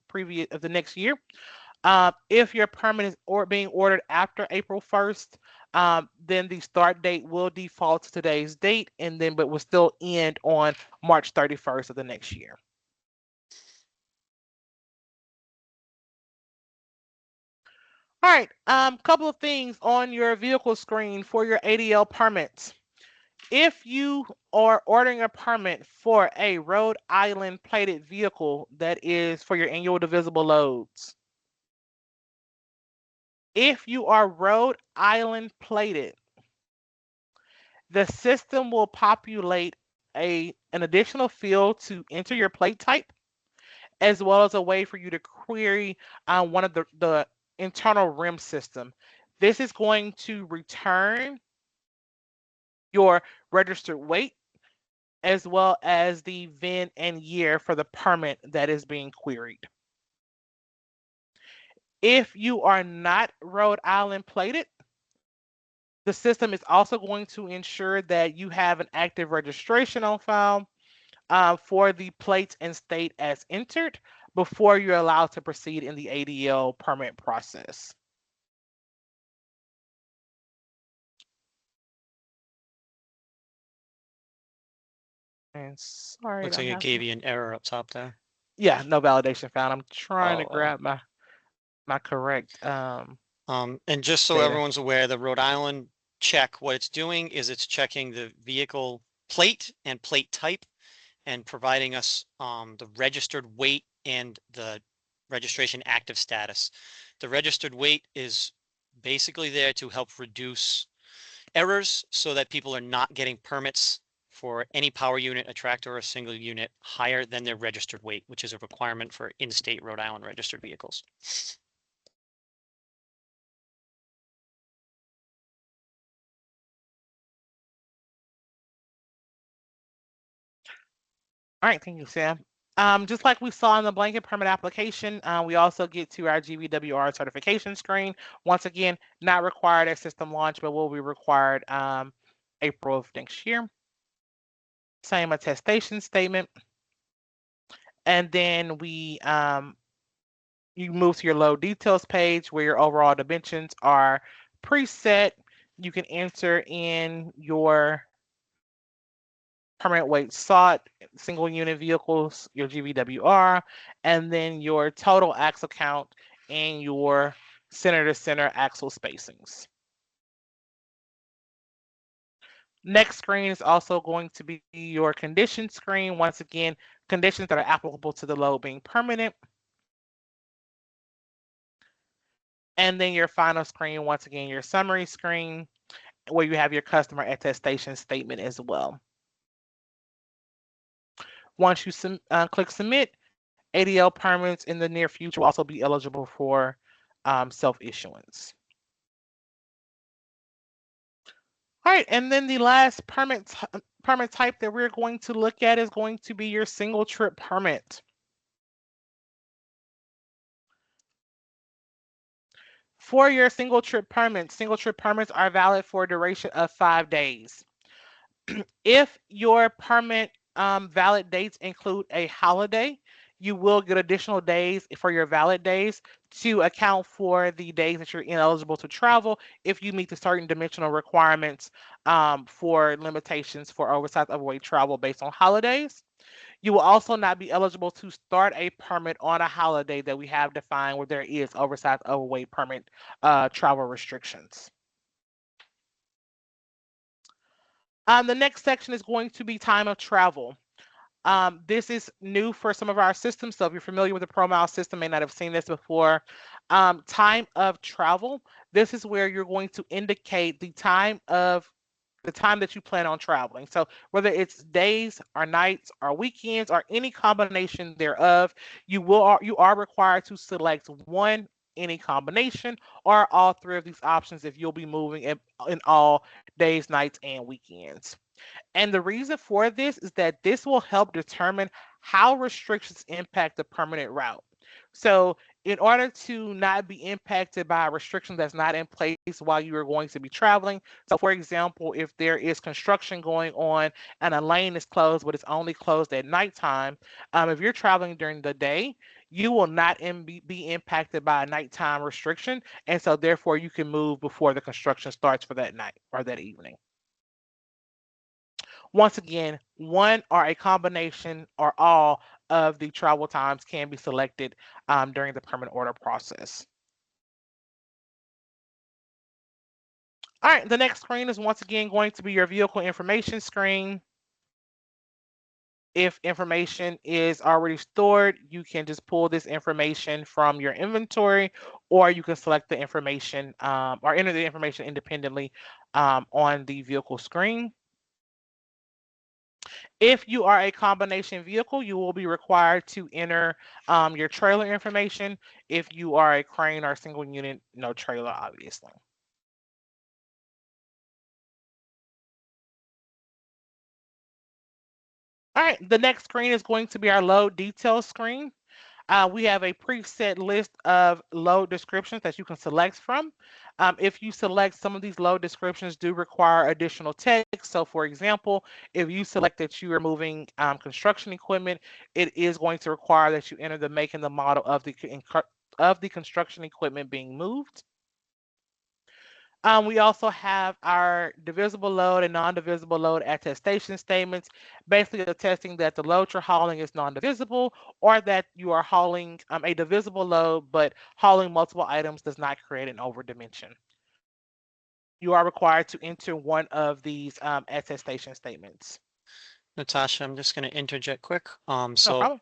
Speaker 1: of the next year. If your permit is being ordered after April 1st, then the start date will default to today's date, and then but will still end on March 31st of the next year. All right, couple of things on your vehicle screen for your ADL permits. If you are ordering a permit for a Rhode Island plated vehicle that is for your annual divisible loads, if you are Rhode Island plated, the system will populate an additional field to enter your plate type, as well as a way for you to query one of the internal rim system. This is going to return your registered weight as well as the VIN and year for the permit that is being queried. If you are not Rhode Island plated, the system is also going to ensure that you have an active registration on file for the plates and state as entered before you're allowed to proceed in the ADL permit process. And sorry,
Speaker 2: Looks
Speaker 1: I'm
Speaker 2: like it
Speaker 1: having,
Speaker 2: gave you an error up top there.
Speaker 1: yeah, no validation found. I'm trying to
Speaker 2: Oh,
Speaker 1: grab my correct
Speaker 2: and just so
Speaker 1: data.
Speaker 2: everyone's aware, the Rhode Island check, what it's doing is it's checking the vehicle plate and plate type and providing us the registered weight and the registration active status. The registered weight is basically there to help reduce errors so that people are not getting permits for any power unit, a tractor, or a single unit higher than their registered weight, which is a requirement for in-state Rhode Island registered vehicles.
Speaker 1: All right, thank you, Sam. Just like we saw in the blanket permit application, we also get to our GVWR certification screen. Once again, not required at system launch, but will be required April of next year. Same attestation statement. And then you move to your load details page where your overall dimensions are preset. You can enter in your permanent weight sought, single unit vehicles, your GVWR, and then your total axle count and your center to center axle spacings. Next screen is also going to be your condition screen. Once again, conditions that are applicable to the load being permanent. And then your final screen, once again, your summary screen where you have your customer attestation statement as well. Once you click submit, ADL permits in the near future will also be eligible for self-issuance. All right, and then the last permit type that we're going to look at is going to be your single trip permit. For your single trip permits are valid for a duration of 5 days. If your permit valid dates include a holiday, you will get additional days for your valid days to account for the days that you're ineligible to travel if you meet the certain dimensional requirements for limitations for oversized overweight travel based on holidays. You will also not be eligible to start a permit on a holiday that we have defined where there is oversized overweight permit travel restrictions. The next section is going to be time of travel. This is new for some of our systems, so if you're familiar with the ProMile system, may not have seen this before. Time of travel. This is where you're going to indicate the time that you plan on traveling. So whether it's days or nights or weekends or any combination thereof, you are required to select one any combination or all three of these options if you'll be moving in all days, nights, and weekends. And the reason for this is that this will help determine how restrictions impact the permanent route. So, in order to not be impacted by a restriction that's not in place while you are going to be traveling, so for example, if there is construction going on and a lane is closed, but it's only closed at nighttime, if you're traveling during the day, you will not be impacted by a nighttime restriction. And so, therefore, you can move before the construction starts for that night or that evening. Once again, one or a combination or all of the travel times can be selected during the permit order process. All right, the next screen is once again going to be your vehicle information screen. If information is already stored, you can just pull this information from your inventory, or you can select the information or enter the information independently on the vehicle screen. If you are a combination vehicle, you will be required to enter your trailer information. If you are a crane or single unit, no trailer, obviously. All right, the next screen is going to be our load details screen. We have a preset list of load descriptions that you can select from. If you select, some of these load descriptions do require additional text. So for example, if you select that you are moving construction equipment, it is going to require that you enter the make and the model of the construction equipment being moved. We also have our divisible load and non-divisible load attestation statements, basically attesting that the load you're hauling is non-divisible, or that you are hauling a divisible load, but hauling multiple items does not create an overdimension. You are required to enter one of these attestation statements.
Speaker 2: Natasha, I'm just going to interject quick.
Speaker 1: No
Speaker 2: So
Speaker 1: problem.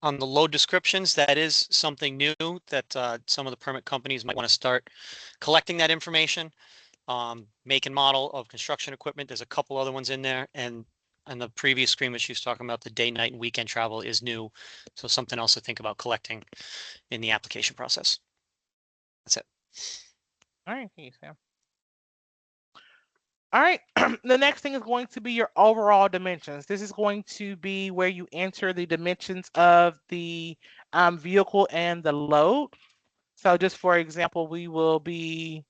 Speaker 2: on the load descriptions, that is something new that some of the permit companies might want to start collecting that information. Make and model of construction equipment. There's a couple other ones in there, and on the previous screen, which she was talking about, the day, night, and weekend travel is new. So something else to think about collecting in the application process. That's it.
Speaker 1: All right, thank you, Sam. All right, the next thing is going to be your overall dimensions. This is going to be where you enter the dimensions of the vehicle and the load. So just for example, we will be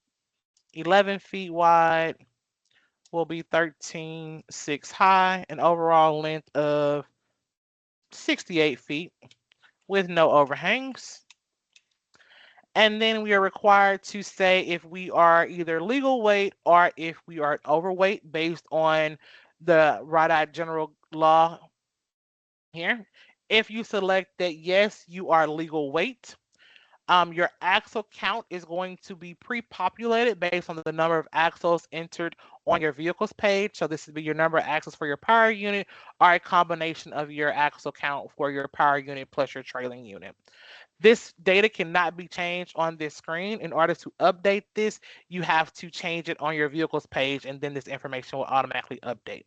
Speaker 1: 11 feet wide, will be 13.6 high, an overall length of 68 feet with no overhangs. And then we are required to say if we are either legal weight or if we are overweight based on the RIDOT general law here. If you select that yes, you are legal weight, your axle count is going to be pre-populated based on the number of axles entered on your vehicle's page. So this would be your number of axles for your power unit, or a combination of your axle count for your power unit plus your trailing unit. This data cannot be changed on this screen. In order to update this, you have to change it on your vehicle's page, and then this information will automatically update.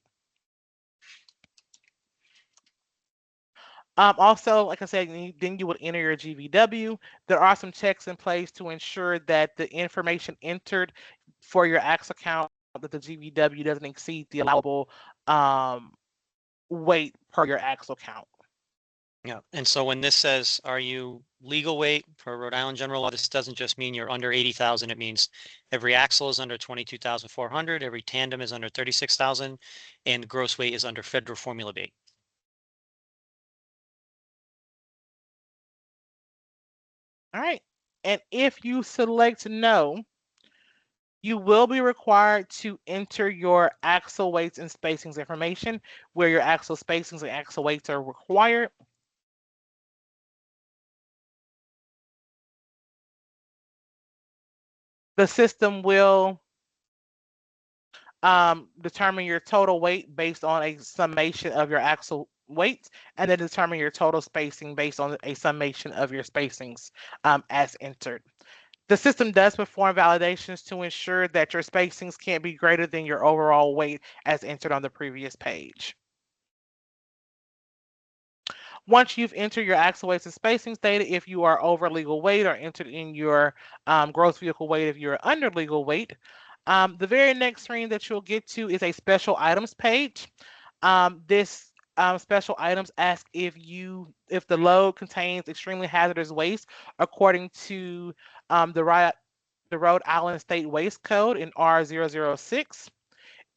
Speaker 1: Also, like I said, then you would enter your GVW. There are some checks in place to ensure that the information entered for your AX account, that the GVW doesn't exceed the allowable weight per your axle count.
Speaker 2: Yeah. And so when this says, are you legal weight for Rhode Island general law, this doesn't just mean you're under 80,000. It means every axle is under 22,400, every tandem is under 36,000, and gross weight is under federal formula weight.
Speaker 1: All right. And if you select no, you will be required to enter your axle weights and spacings information, where your axle spacings and axle weights are required. The system will determine your total weight based on a summation of your axle weights, and then determine your total spacing based on a summation of your spacings as entered. The system does perform validations to ensure that your spacings can't be greater than your overall weight as entered on the previous page. Once you've entered your axle weights and spacings data, if you are over legal weight, or entered in your gross vehicle weight if you're under legal weight, the very next screen that you'll get to is a special items page. This special items ask if the load contains extremely hazardous waste according to the Rhode Island State Waste Code in R006.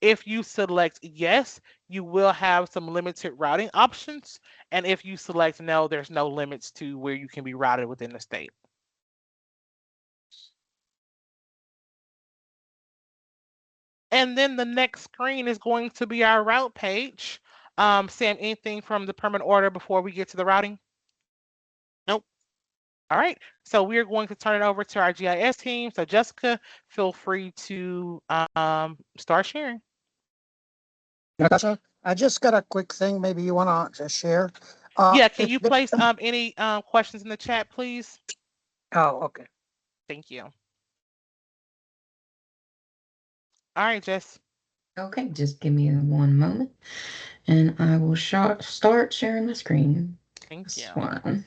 Speaker 1: If you select yes, you will have some limited routing options. And if you select no, there's no limits to where you can be routed within the state. And then the next screen is going to be our route page. Sam, anything from the permit order before we get to the routing?
Speaker 2: Nope.
Speaker 1: All right, so we're going to turn it over to our GIS team. So Jessica, feel free to start sharing.
Speaker 3: Natasha, I just got a quick thing. Maybe you want to share.
Speaker 1: Yeah, can
Speaker 3: If
Speaker 1: you
Speaker 3: the
Speaker 1: place any questions in the chat, please?
Speaker 3: oh, okay.
Speaker 1: Thank you. All right, Jess.
Speaker 4: Okay, just give me one moment and I will start sharing my screen.
Speaker 1: Thank
Speaker 4: This
Speaker 1: you.
Speaker 4: one.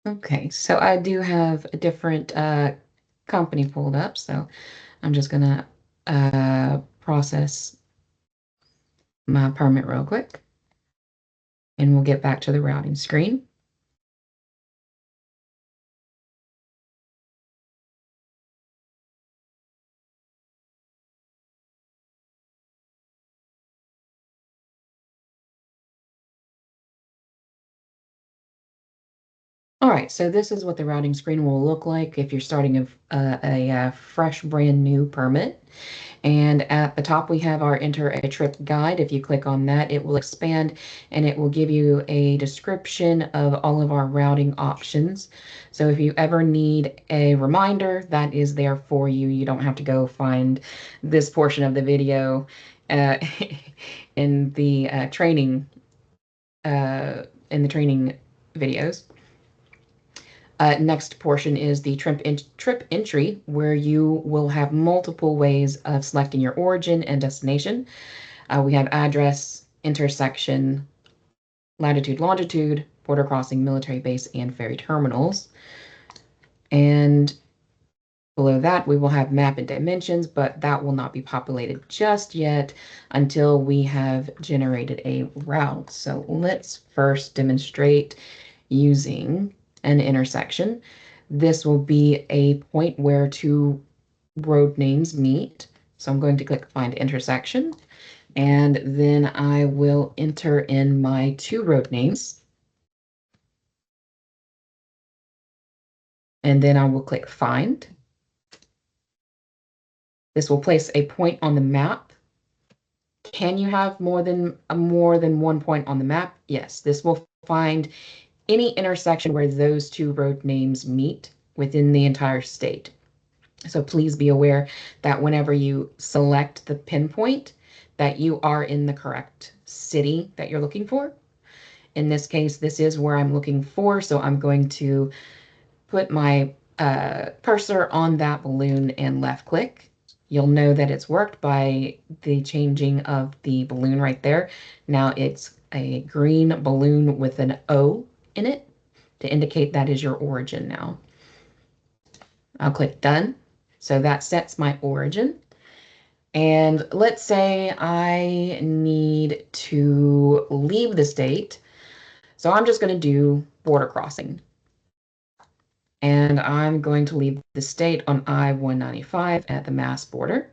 Speaker 4: Okay, so I do have a different company pulled up, so I'm just gonna process my permit real quick and we'll get back to the routing screen. All right, so this is what the routing screen will look like if you're starting a fresh, brand new permit. And at the top, we have our Enter a Trip guide. If you click on that, it will expand and it will give you a description of all of our routing options. So if you ever need a reminder, that is there for you. You don't have to go find this portion of the video uh, in the training videos. Next portion is the trip entry, where you will have multiple ways of selecting your origin and destination. We have address, intersection, latitude, longitude, border crossing, military base, and ferry terminals. And below that, we will have map and dimensions, but that will not be populated just yet until we have generated a route. So let's first demonstrate using an intersection. This will be a point where two road names meet. So I'm going to click Find Intersection, and then I will enter in my two road names. And then I will click Find. This will place a point on the map. Can you have more than one point on the map? Yes, this will find any intersection where those two road names meet within the entire state. So please be aware that whenever you select the pinpoint, that you are in the correct city that you're looking for. In this case, this is where I'm looking for, so I'm going to put my cursor on that balloon and left click. You'll know that it's worked by the changing of the balloon right there. Now it's a green balloon with an O in it to indicate that is your origin now. I'll click done. So that sets my origin. And let's say I need to leave the state. So I'm just going to do border crossing. And I'm going to leave the state on I-195 at the Mass border.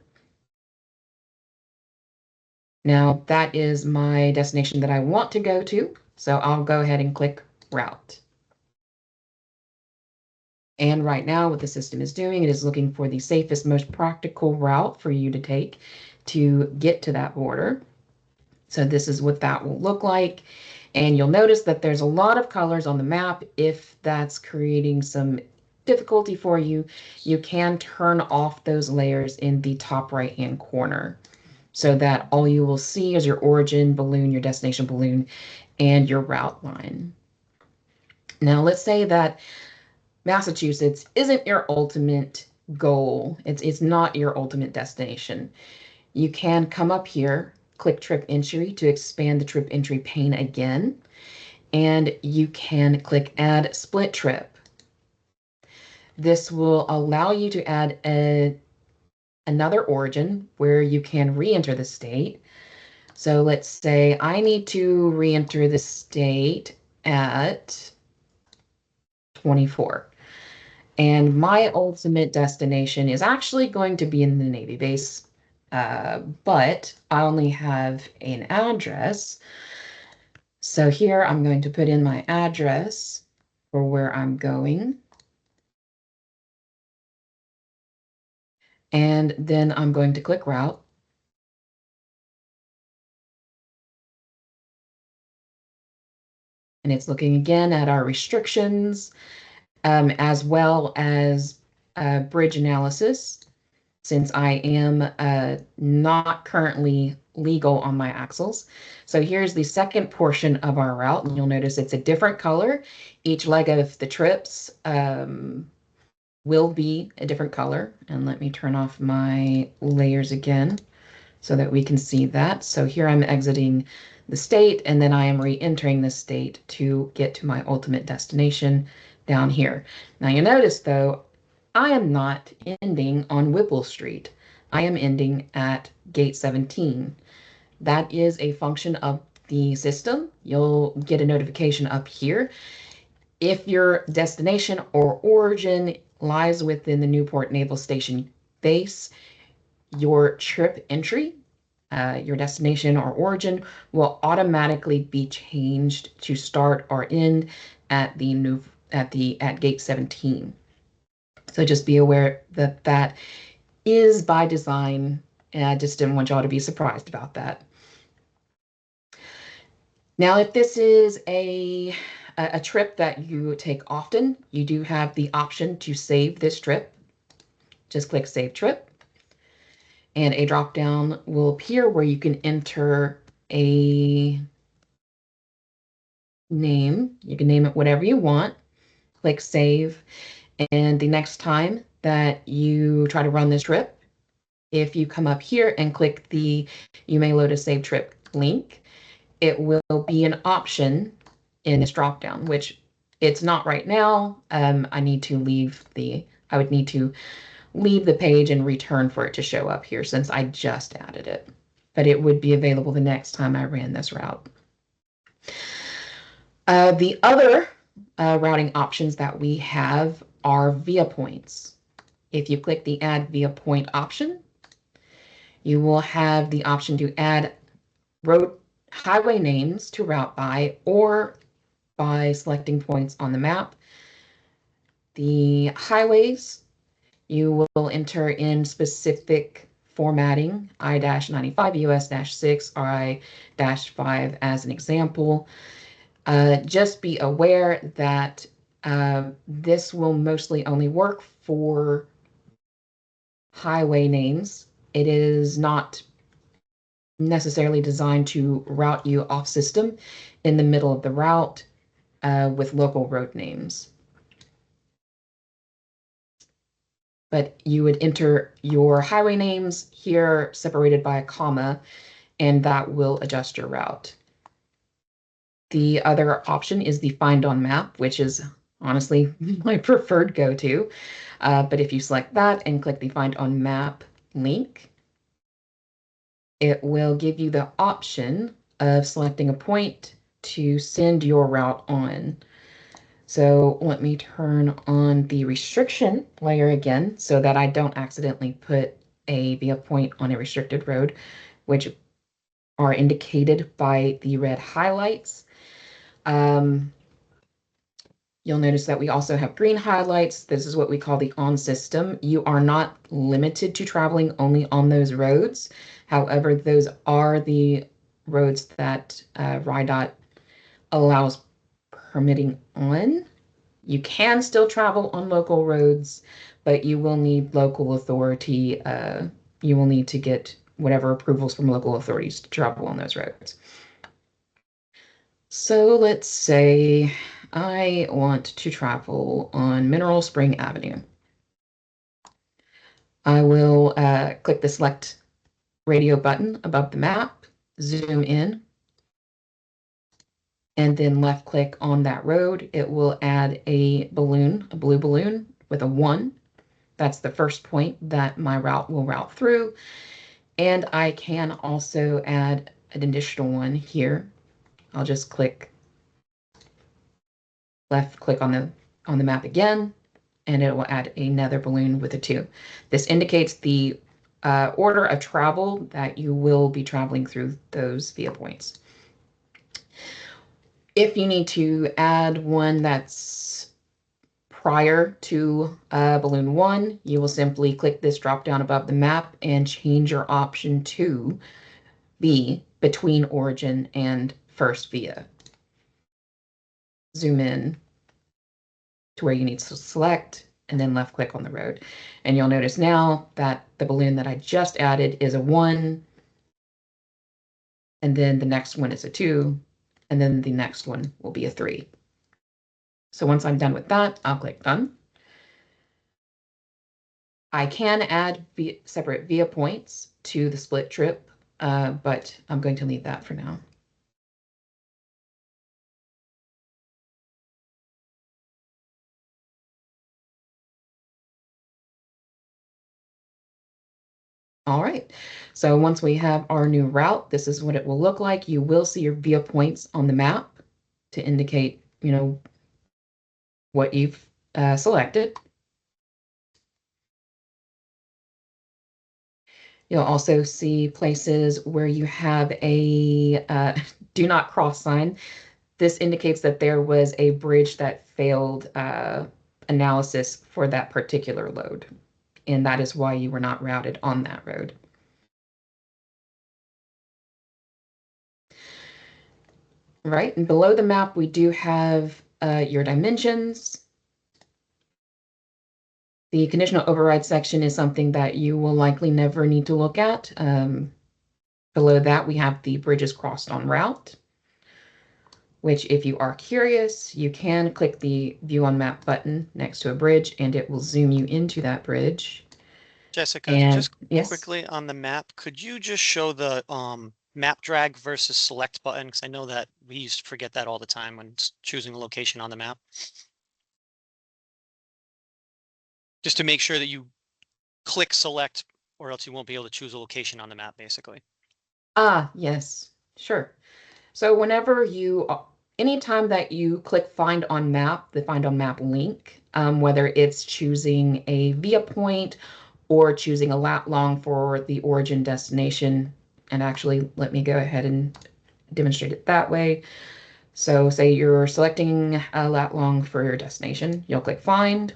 Speaker 4: Now that is my destination that I want to go to. So I'll go ahead and click route. And right now what the system is doing, it is looking for the safest, most practical route for you to take to get to that border. So this is what that will look like. And you'll notice that there's a lot of colors on the map. If that's creating some difficulty for you, you can turn off those layers in the top right-hand corner so that all you will see is your origin balloon, your destination balloon, and your route line. Now let's say that Massachusetts isn't your ultimate goal. It's not your ultimate destination. You can come up here, click trip entry to expand the trip entry pane again, and you can click add split trip. This will allow you to add another origin where you can re-enter the state. So let's say I need to re-enter the state at 24. And my ultimate destination is actually going to be in the Navy base, but I only have an address. So here I'm going to put in my address for where I'm going. And then I'm going to click route. And it's looking again at our restrictions, as well as bridge analysis, since I am not currently legal on my axles. So here's the second portion of our route, and you'll notice it's a different color. Each leg of the trips will be a different color. And let me turn off my layers again so that we can see that. So here I'm exiting the state, and then I am re-entering the state to get to my ultimate destination down here. Now you notice though, I am not ending on Whipple Street. I am ending at gate 17. That is a function of the system. You'll get a notification up here. If your destination or origin lies within the Newport Naval Station base, your trip entry, your destination or origin, will automatically be changed to start or end at gate 17. So just be aware that that is by design, and I just didn't want y'all to be surprised about that. Now, if this is a trip that you take often, you do have the option to save this trip. Just click Save Trip, and a drop-down will appear where you can enter a name. You can name it whatever you want. Click Save, and the next time that you try to run this trip, if you come up here and click the You may load a save trip link, it will be an option in this dropdown, which it's not right now. I would need to leave the page and return for it to show up here since I just added it. But it would be available the next time I ran this route. The other routing options that we have are via points. If you click the Add Via Point option, you will have the option to add road highway names to route by, or by selecting points on the map. The highways, you will enter in specific formatting, I-95, US-6, or I-5 as an example. Just be aware that this will mostly only work for highway names. It is not necessarily designed to route you off system in the middle of the route with local road names. But you would enter your highway names here separated by a comma, and that will adjust your route. The other option is the Find on Map, which is honestly my preferred go-to. But if you select that and click the Find on Map link, it will give you the option of selecting a point to send your route on. So let me turn on the restriction layer again so that I don't accidentally put a via point on a restricted road, which are indicated by the red highlights. You'll notice that we also have green highlights. This is what we call the on system. You are not limited to traveling only on those roads. However, those are the roads that RIDOT allows permitting on. You can still travel on local roads, but you will need local authority. You will need to get whatever approvals from local authorities to travel on those roads. So let's say I want to travel on Mineral Spring Avenue. I will click the Select Radio button above the map, zoom in, and then left click on that road. It will add a balloon, a blue balloon with a 1. That's the first point that my route will route through. And I can also add an additional one here. I'll just left click on the map again, and it will add another balloon with a 2. This indicates the order of travel that you will be traveling through those via points. If you need to add one that's prior to balloon 1, you will simply click this drop down above the map and change your option to be between origin and first via. zoom in to where you need to select, and then left click on the road. And you'll notice now that the balloon that I just added is a 1, and then the next one is a 2, and then the next one will be a 3. So once I'm done with that, I'll click done. I can add separate via points to the split trip, but I'm going to leave that for now. All right, so once we have our new route, this is what it will look like. You will see your via points on the map to indicate, what you've selected. You'll also see places where you have a do not cross sign. This indicates that there was a bridge that failed analysis for that particular load, and that is why you were not routed on that road. Right, and below the map, we do have your dimensions. The conditional override section is something that you will likely never need to look at. Below that, we have the bridges crossed on route, which if you are curious, you can click the view on map button next to a bridge and it will zoom you into that bridge.
Speaker 2: Jessica,
Speaker 4: And
Speaker 2: just
Speaker 4: yes,
Speaker 2: quickly on the map, could you just show the map drag versus select button? Because I know that we used to forget that all the time when choosing a location on the map. Just to make sure that you click select, or else you won't be able to choose a location on the map, basically.
Speaker 4: yes, sure. So whenever anytime that you click find on map, the find on map link, whether it's choosing a via point or choosing a lat long for the origin destination, and actually let me go ahead and demonstrate it that way. So say you're selecting a lat long for your destination, you'll click find.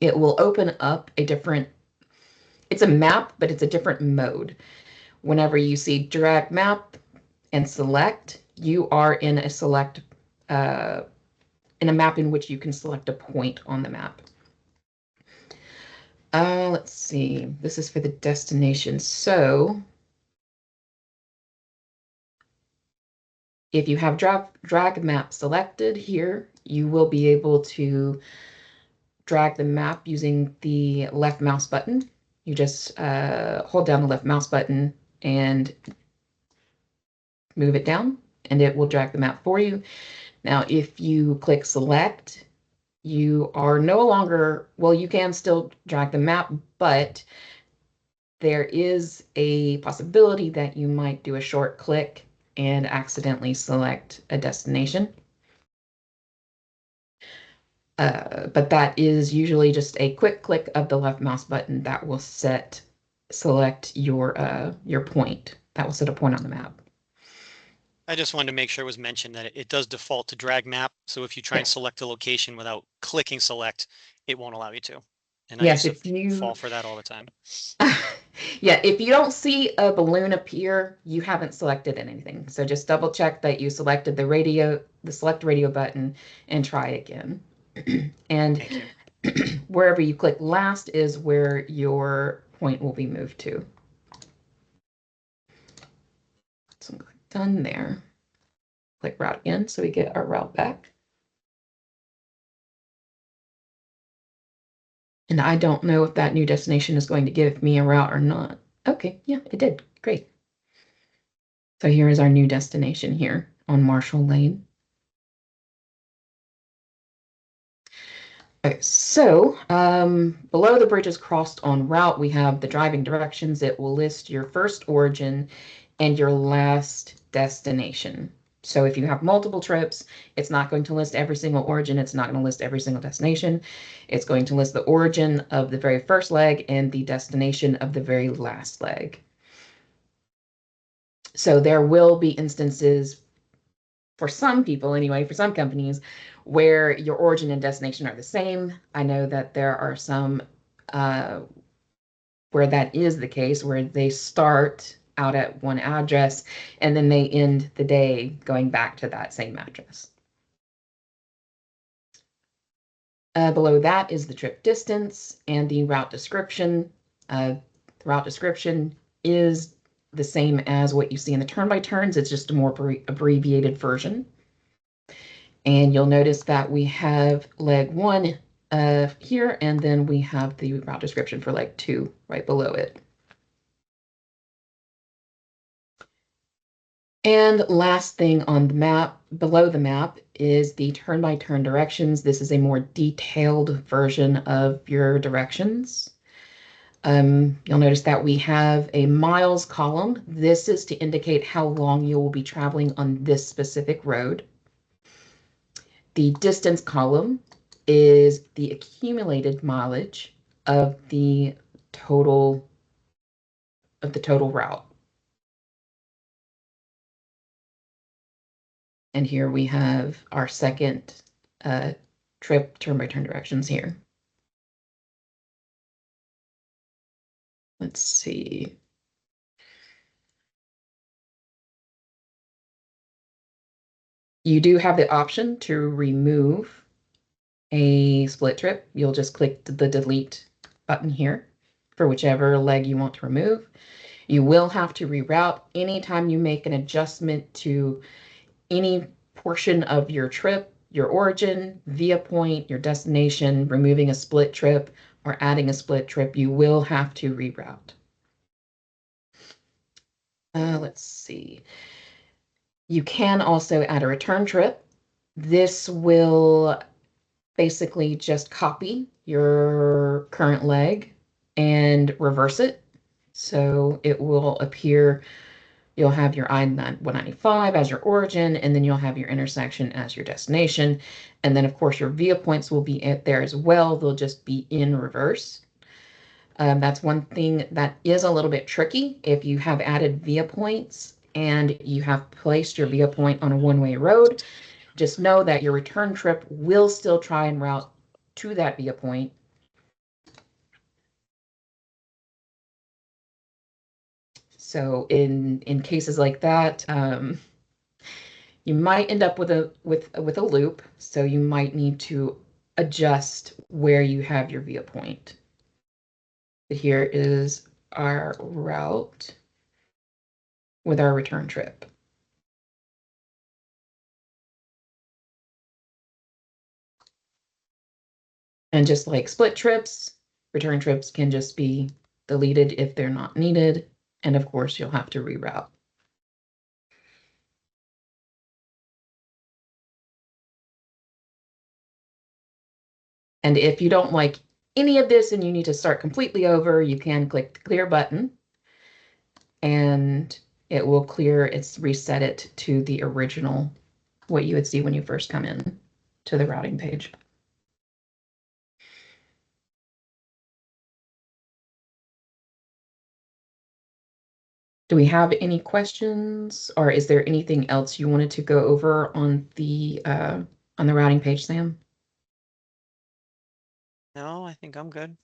Speaker 4: It will open up it's a map, but it's a different mode. Whenever you see drag map and select, you are in a map in which you can select a point on the map. Let's see, this is for the destination. So if you have drag map selected here, you will be able to drag the map using the left mouse button. You just hold down the left mouse button and move it down, and it will drag the map for you. Now, if you click select, you are no longer, well, you can still drag the map, but there is a possibility that you might do a short click and accidentally select a destination. But that is usually just a quick click of the left mouse button that will select your point. That will set a point on the map.
Speaker 2: I just wanted to make sure it was mentioned that it does default to drag map. So if you try and
Speaker 4: Yes.
Speaker 2: select a location without clicking select, it won't allow you to. And
Speaker 4: Yes,
Speaker 2: I
Speaker 4: if you
Speaker 2: fall for that all the time.
Speaker 4: yeah, if you don't see a balloon appear, you haven't selected anything. So just double check that you selected the select radio button and try again. And
Speaker 2: Thank you.
Speaker 4: wherever you click last is where your point will be moved to. So I'm done there. Click route again so we get our route back. And I don't know if that new destination is going to give me a route or not. Okay, yeah, it did. Great. So here is our new destination here on Marshall Lane. Okay, so below the bridges crossed en route, we have the driving directions. It will list your first origin and your last destination. So if you have multiple trips, it's not going to list every single origin. It's not going to list every single destination. It's going to list the origin of the very first leg and the destination of the very last leg. So there will be instances, for some people anyway, for some companies, where your origin and destination are the same. I know that there are some where that is the case, where they start out at one address and then they end the day going back to that same address. Below that is the trip distance and the route description. The route description is the same as what you see in the turn-by-turns. It's just a more abbreviated version. And you'll notice that we have leg 1 here, and then we have the route description for leg 2 right below it. And last thing on the map, below the map, is the turn-by-turn directions. This is a more detailed version of your directions. You'll notice that we have a miles column. This is to indicate how long you will be traveling on this specific road. The distance column is the accumulated mileage of the total route. And here we have our second trip turn-by-turn directions here. Let's see. You do have the option to remove a split trip. You'll just click the delete button here for whichever leg you want to remove. You will have to reroute anytime you make an adjustment to any portion of your trip, your origin, via point, your destination, removing a split trip, or adding a split trip, you will have to reroute. Let's see. You can also add a return trip. This will basically just copy your current leg and reverse it. So it will appear, you'll have your I-195 as your origin, and then you'll have your intersection as your destination. And then, of course, your via points will be there as well. They'll just be in reverse. That's one thing that is a little bit tricky. If you have added via points and you have placed your via point on a one-way road, just know that your return trip will still try and route to that via point. So in cases like that, you might end up with a loop. So you might need to adjust where you have your via point. But here is our route with our return trip. And just like split trips, return trips can just be deleted if they're not needed. And of course, you'll have to reroute. And if you don't like any of this and you need to start completely over, you can click the clear button and it will reset it to the original, what you would see when you first come in to the routing page. Do we have any questions, or is there anything else you wanted to go over on the routing page, Sam?
Speaker 2: No, I think I'm good.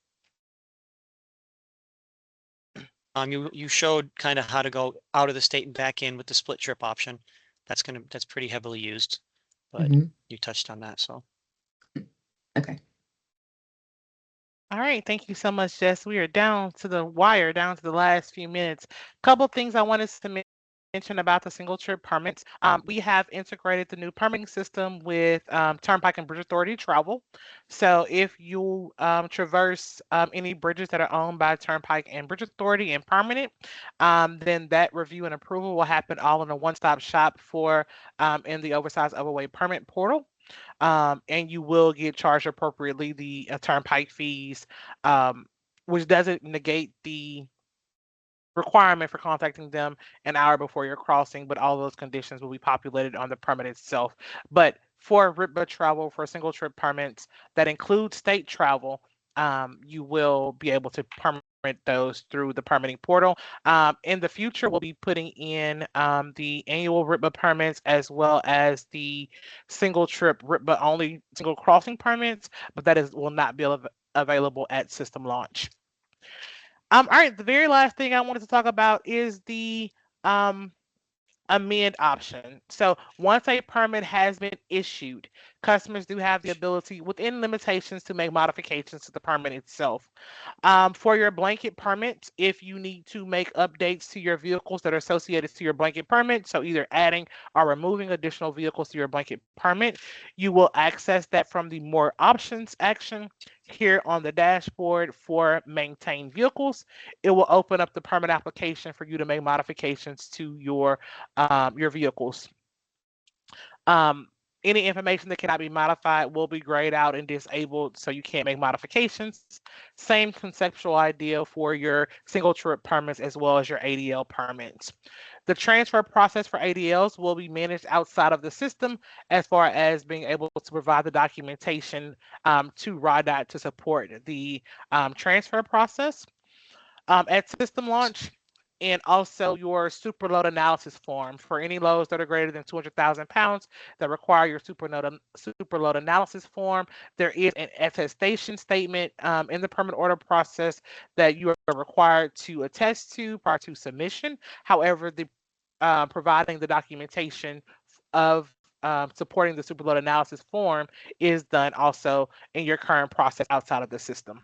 Speaker 2: You showed kind of how to go out of the state and back in with the split trip option. That's pretty heavily used, but you touched on that, so.
Speaker 4: Okay.
Speaker 1: All right, thank you so much, Jess. We are down to the wire, down to the last few minutes. Couple things I wanted to mention about the single trip permits. We have integrated the new permitting system with Turnpike and Bridge Authority Travel. So if you traverse any bridges that are owned by Turnpike and Bridge Authority and permanent, then that review and approval will happen all in a one-stop shop for in the oversized overweight permit portal. And you will get charged appropriately the turnpike fees, which doesn't negate the requirement for contacting them an hour before your crossing, but all those conditions will be populated on the permit itself. But for RIPBA travel, for single trip permits that include state travel, you will be able to permit those through the permitting portal. In the future, we'll be putting in the annual RIPBA permits as well as the single trip RIPBA only single crossing permits, but will not be available at system launch. All right, the very last thing I wanted to talk about is the amend option. So once a permit has been issued, customers do have the ability, within limitations, to make modifications to the permit itself. For your blanket permit, if you need to make updates to your vehicles that are associated to your blanket permit, so either adding or removing additional vehicles to your blanket permit, you will access that from the More Options action here on the dashboard for maintained vehicles. It will open up the permit application for you to make modifications to your vehicles. Um, any information that cannot be modified will be grayed out and disabled, so you can't make modifications. Same conceptual idea for your single trip permits as well as your ADL permits. The transfer process for ADLs will be managed outside of the system as far as being able to provide the documentation to RIDOT to support the transfer process at system launch, and also your super load analysis form for any loads that are greater than 200,000 pounds that require your super load analysis form. There is an attestation statement in the permit order process that you are required to attest to prior to submission. However, the providing the documentation of supporting the super load analysis form is done also in your current process outside of the system.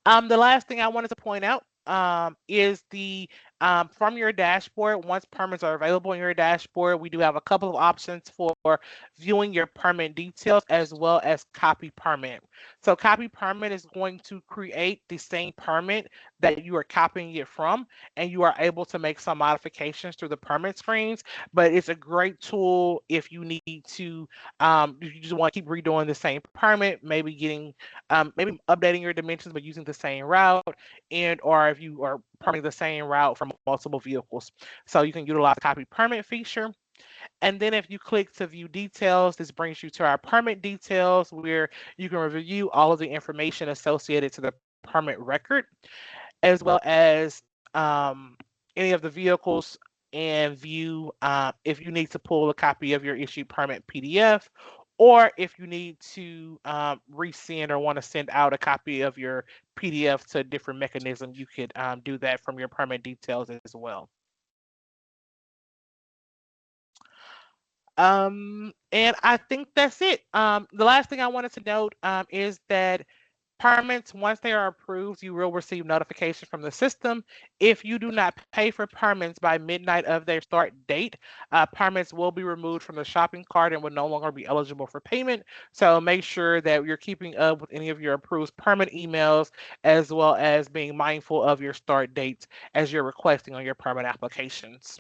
Speaker 1: The last thing I wanted to point out is the from your dashboard. Once permits are available in your dashboard, we do have a couple of options for viewing your permit details as well as copy permit. So copy permit is going to create the same permit that you are copying it from, and you are able to make some modifications through the permit screens. But it's a great tool if you need to, if you just want to keep redoing the same permit, maybe getting maybe updating your dimensions but using the same route, and or if you are permitting the same route for multiple vehicles. So you can utilize the copy permit feature. And then if you click to view details, this brings you to our permit details where you can review all of the information associated to the permit record, as well as any of the vehicles, and view if you need to pull a copy of your issued permit PDF, or if you need to resend or want to send out a copy of your PDF to a different mechanism, you could do that from your permit details as well. And I think that's it. The last thing I wanted to note is that permits, once they are approved, you will receive notification from the system. If you do not pay for permits by midnight of their start date, permits will be removed from the shopping cart and will no longer be eligible for payment. So make sure that you're keeping up with any of your approved permit emails, as well as being mindful of your start dates as you're requesting on your permit applications.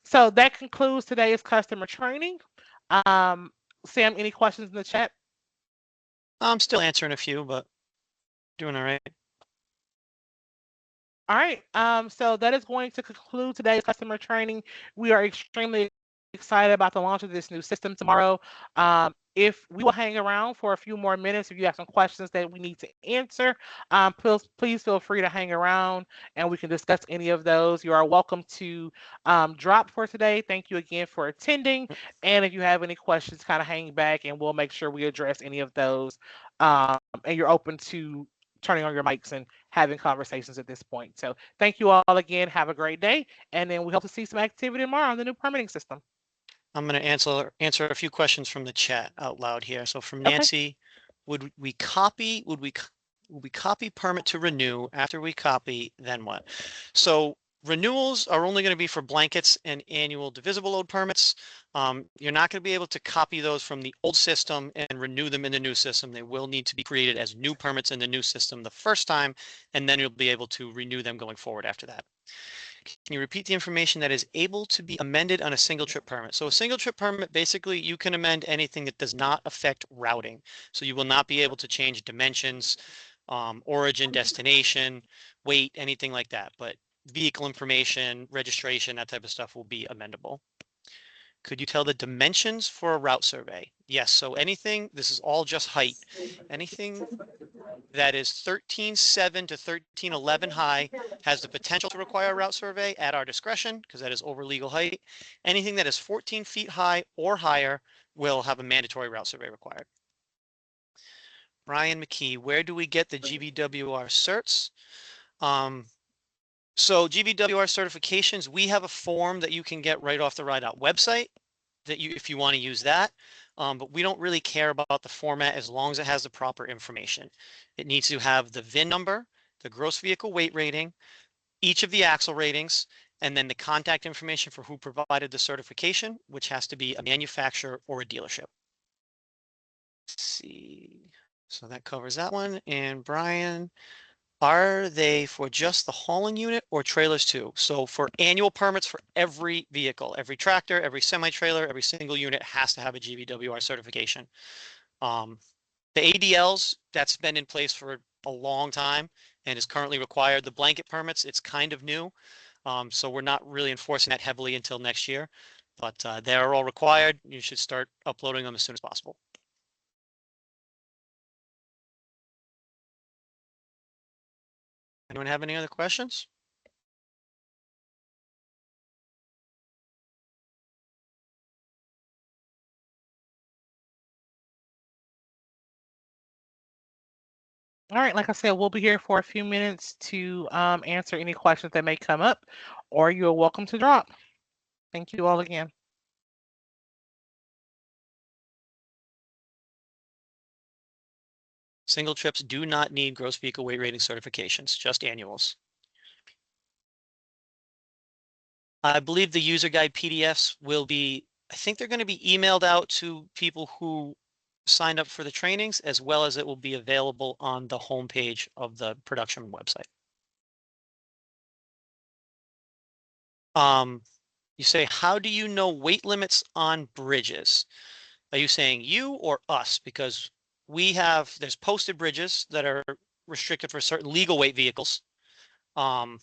Speaker 1: So that concludes today's customer training. Um, Sam, any questions in the chat?
Speaker 2: I'm still answering a few, but doing all right.
Speaker 1: All right. So that is going to conclude today's customer training. We are extremely excited about the launch of this new system tomorrow. If we will hang around for a few more minutes, if you have some questions that we need to answer, please feel free to hang around and we can discuss any of those. You are welcome to drop for today. Thank you again for attending. And if you have any questions, kind of hang back and we'll make sure we address any of those. And you're open to turning on your mics and having conversations at this point. So thank you all again. Have a great day. And then we hope to see some activity tomorrow on the new permitting system.
Speaker 2: I'm going to answer a few questions from the chat out loud here. So from
Speaker 1: Okay.
Speaker 2: Nancy, would we copy permit to renew? After we copy, then what? So renewals are only going to be for blankets and annual divisible load permits. You're not going to be able to copy those from the old system and renew them in the new system. They will need to be created as new permits in the new system the first time, and then you'll be able to renew them going forward after that. Can you repeat the information that is able to be amended on a single trip permit? So a single trip permit, basically you can amend anything that does not affect routing. So you will not be able to change dimensions, origin, destination, weight, anything like that. But vehicle information, registration, that type of stuff will be amendable. Could you tell the dimensions for a route survey? Yes, so anything, this is all just height. Anything that is 13.7 to 13.11 high has the potential to require a route survey at our discretion because that is over legal height. Anything that is 14 feet high or higher will have a mandatory route survey required. Brian McKee, where do we get the GVWR certs? So GVWR certifications, we have a form that you can get right off the RIDOT website. that if you want to use that. But we don't really care about the format as long as it has the proper information. It needs to have the VIN number, the gross vehicle weight rating, each of the axle ratings, and then the contact information for who provided the certification, which has to be a manufacturer or a dealership. Let's see. So that covers that one. And Brian, are they for just the hauling unit or trailers too? So for annual permits for every vehicle, every tractor, every semi-trailer, every single unit has to have a GVWR certification. The ADLs, that's been in place for a long time and is currently required. The blanket permits, it's kind of new. So we're not really enforcing that heavily until next year, but they're all required. You should start uploading them as soon as possible. Anyone have any other questions?
Speaker 1: All right, like I said, we'll be here for a few minutes to answer any questions that may come up, or you're welcome to drop. Thank you all again.
Speaker 2: Single trips do not need gross vehicle weight rating certifications, just annuals. I believe the user guide PDFs will be, I think they're going to be emailed out to people who signed up for the trainings, as well as it will be available on the homepage of the production website. You say, how do you know weight limits on bridges? Are you saying you or us? Because there's posted bridges that are restricted for certain legal weight vehicles. And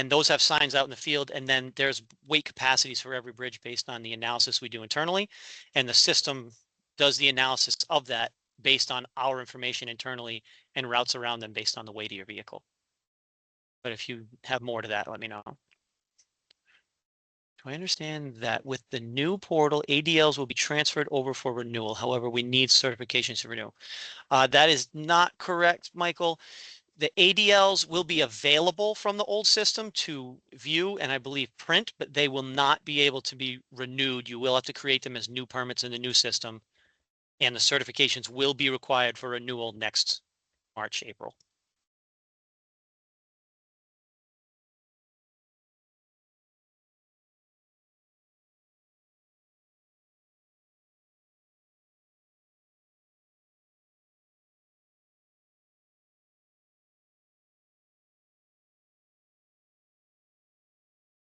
Speaker 2: those have signs out in the field. And then there's weight capacities for every bridge based on the analysis we do internally. And the system does the analysis of that based on our information internally and routes around them based on the weight of your vehicle. But if you have more to that, let me know. Do I understand that with the new portal, ADLs will be transferred over for renewal? However, we need certifications to renew. That is not correct, Michael. The ADLs will be available from the old system to view and I believe print, but they will not be able to be renewed. You will have to create them as new permits in the new system. And the certifications will be required for renewal next March, April.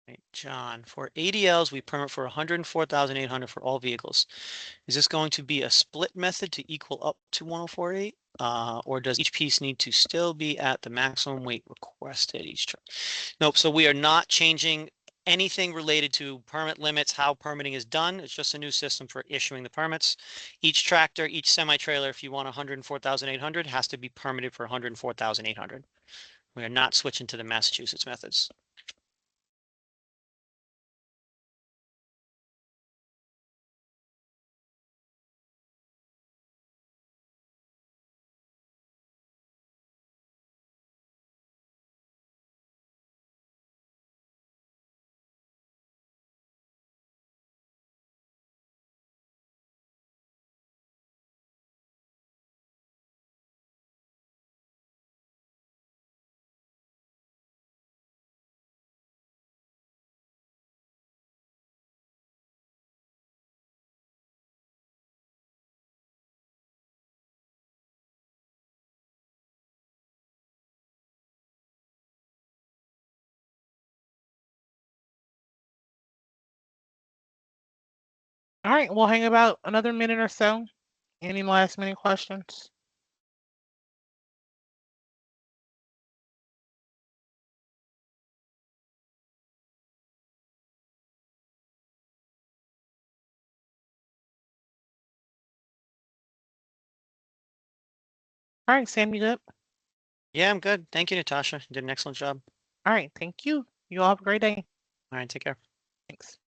Speaker 2: Right, John, for ADLs, we permit for 104,800 for all vehicles. Is this going to be a split method to equal up to 104.8? Or does each piece need to still be at the maximum weight requested each truck? Nope, so we are not changing anything related to permit limits, how permitting is done. It's just a new system for issuing the permits. Each tractor, each semi-trailer, if you want 104,800, has to be permitted for 104,800. We are not switching to the Massachusetts methods.
Speaker 1: All right, we'll hang about another minute or so. Any last minute questions? All right, Sam, you good?
Speaker 2: Yeah, I'm good. Thank you, Natasha. You did an excellent job.
Speaker 1: All right, thank you. You all have a great day.
Speaker 2: All right, take care.
Speaker 1: Thanks.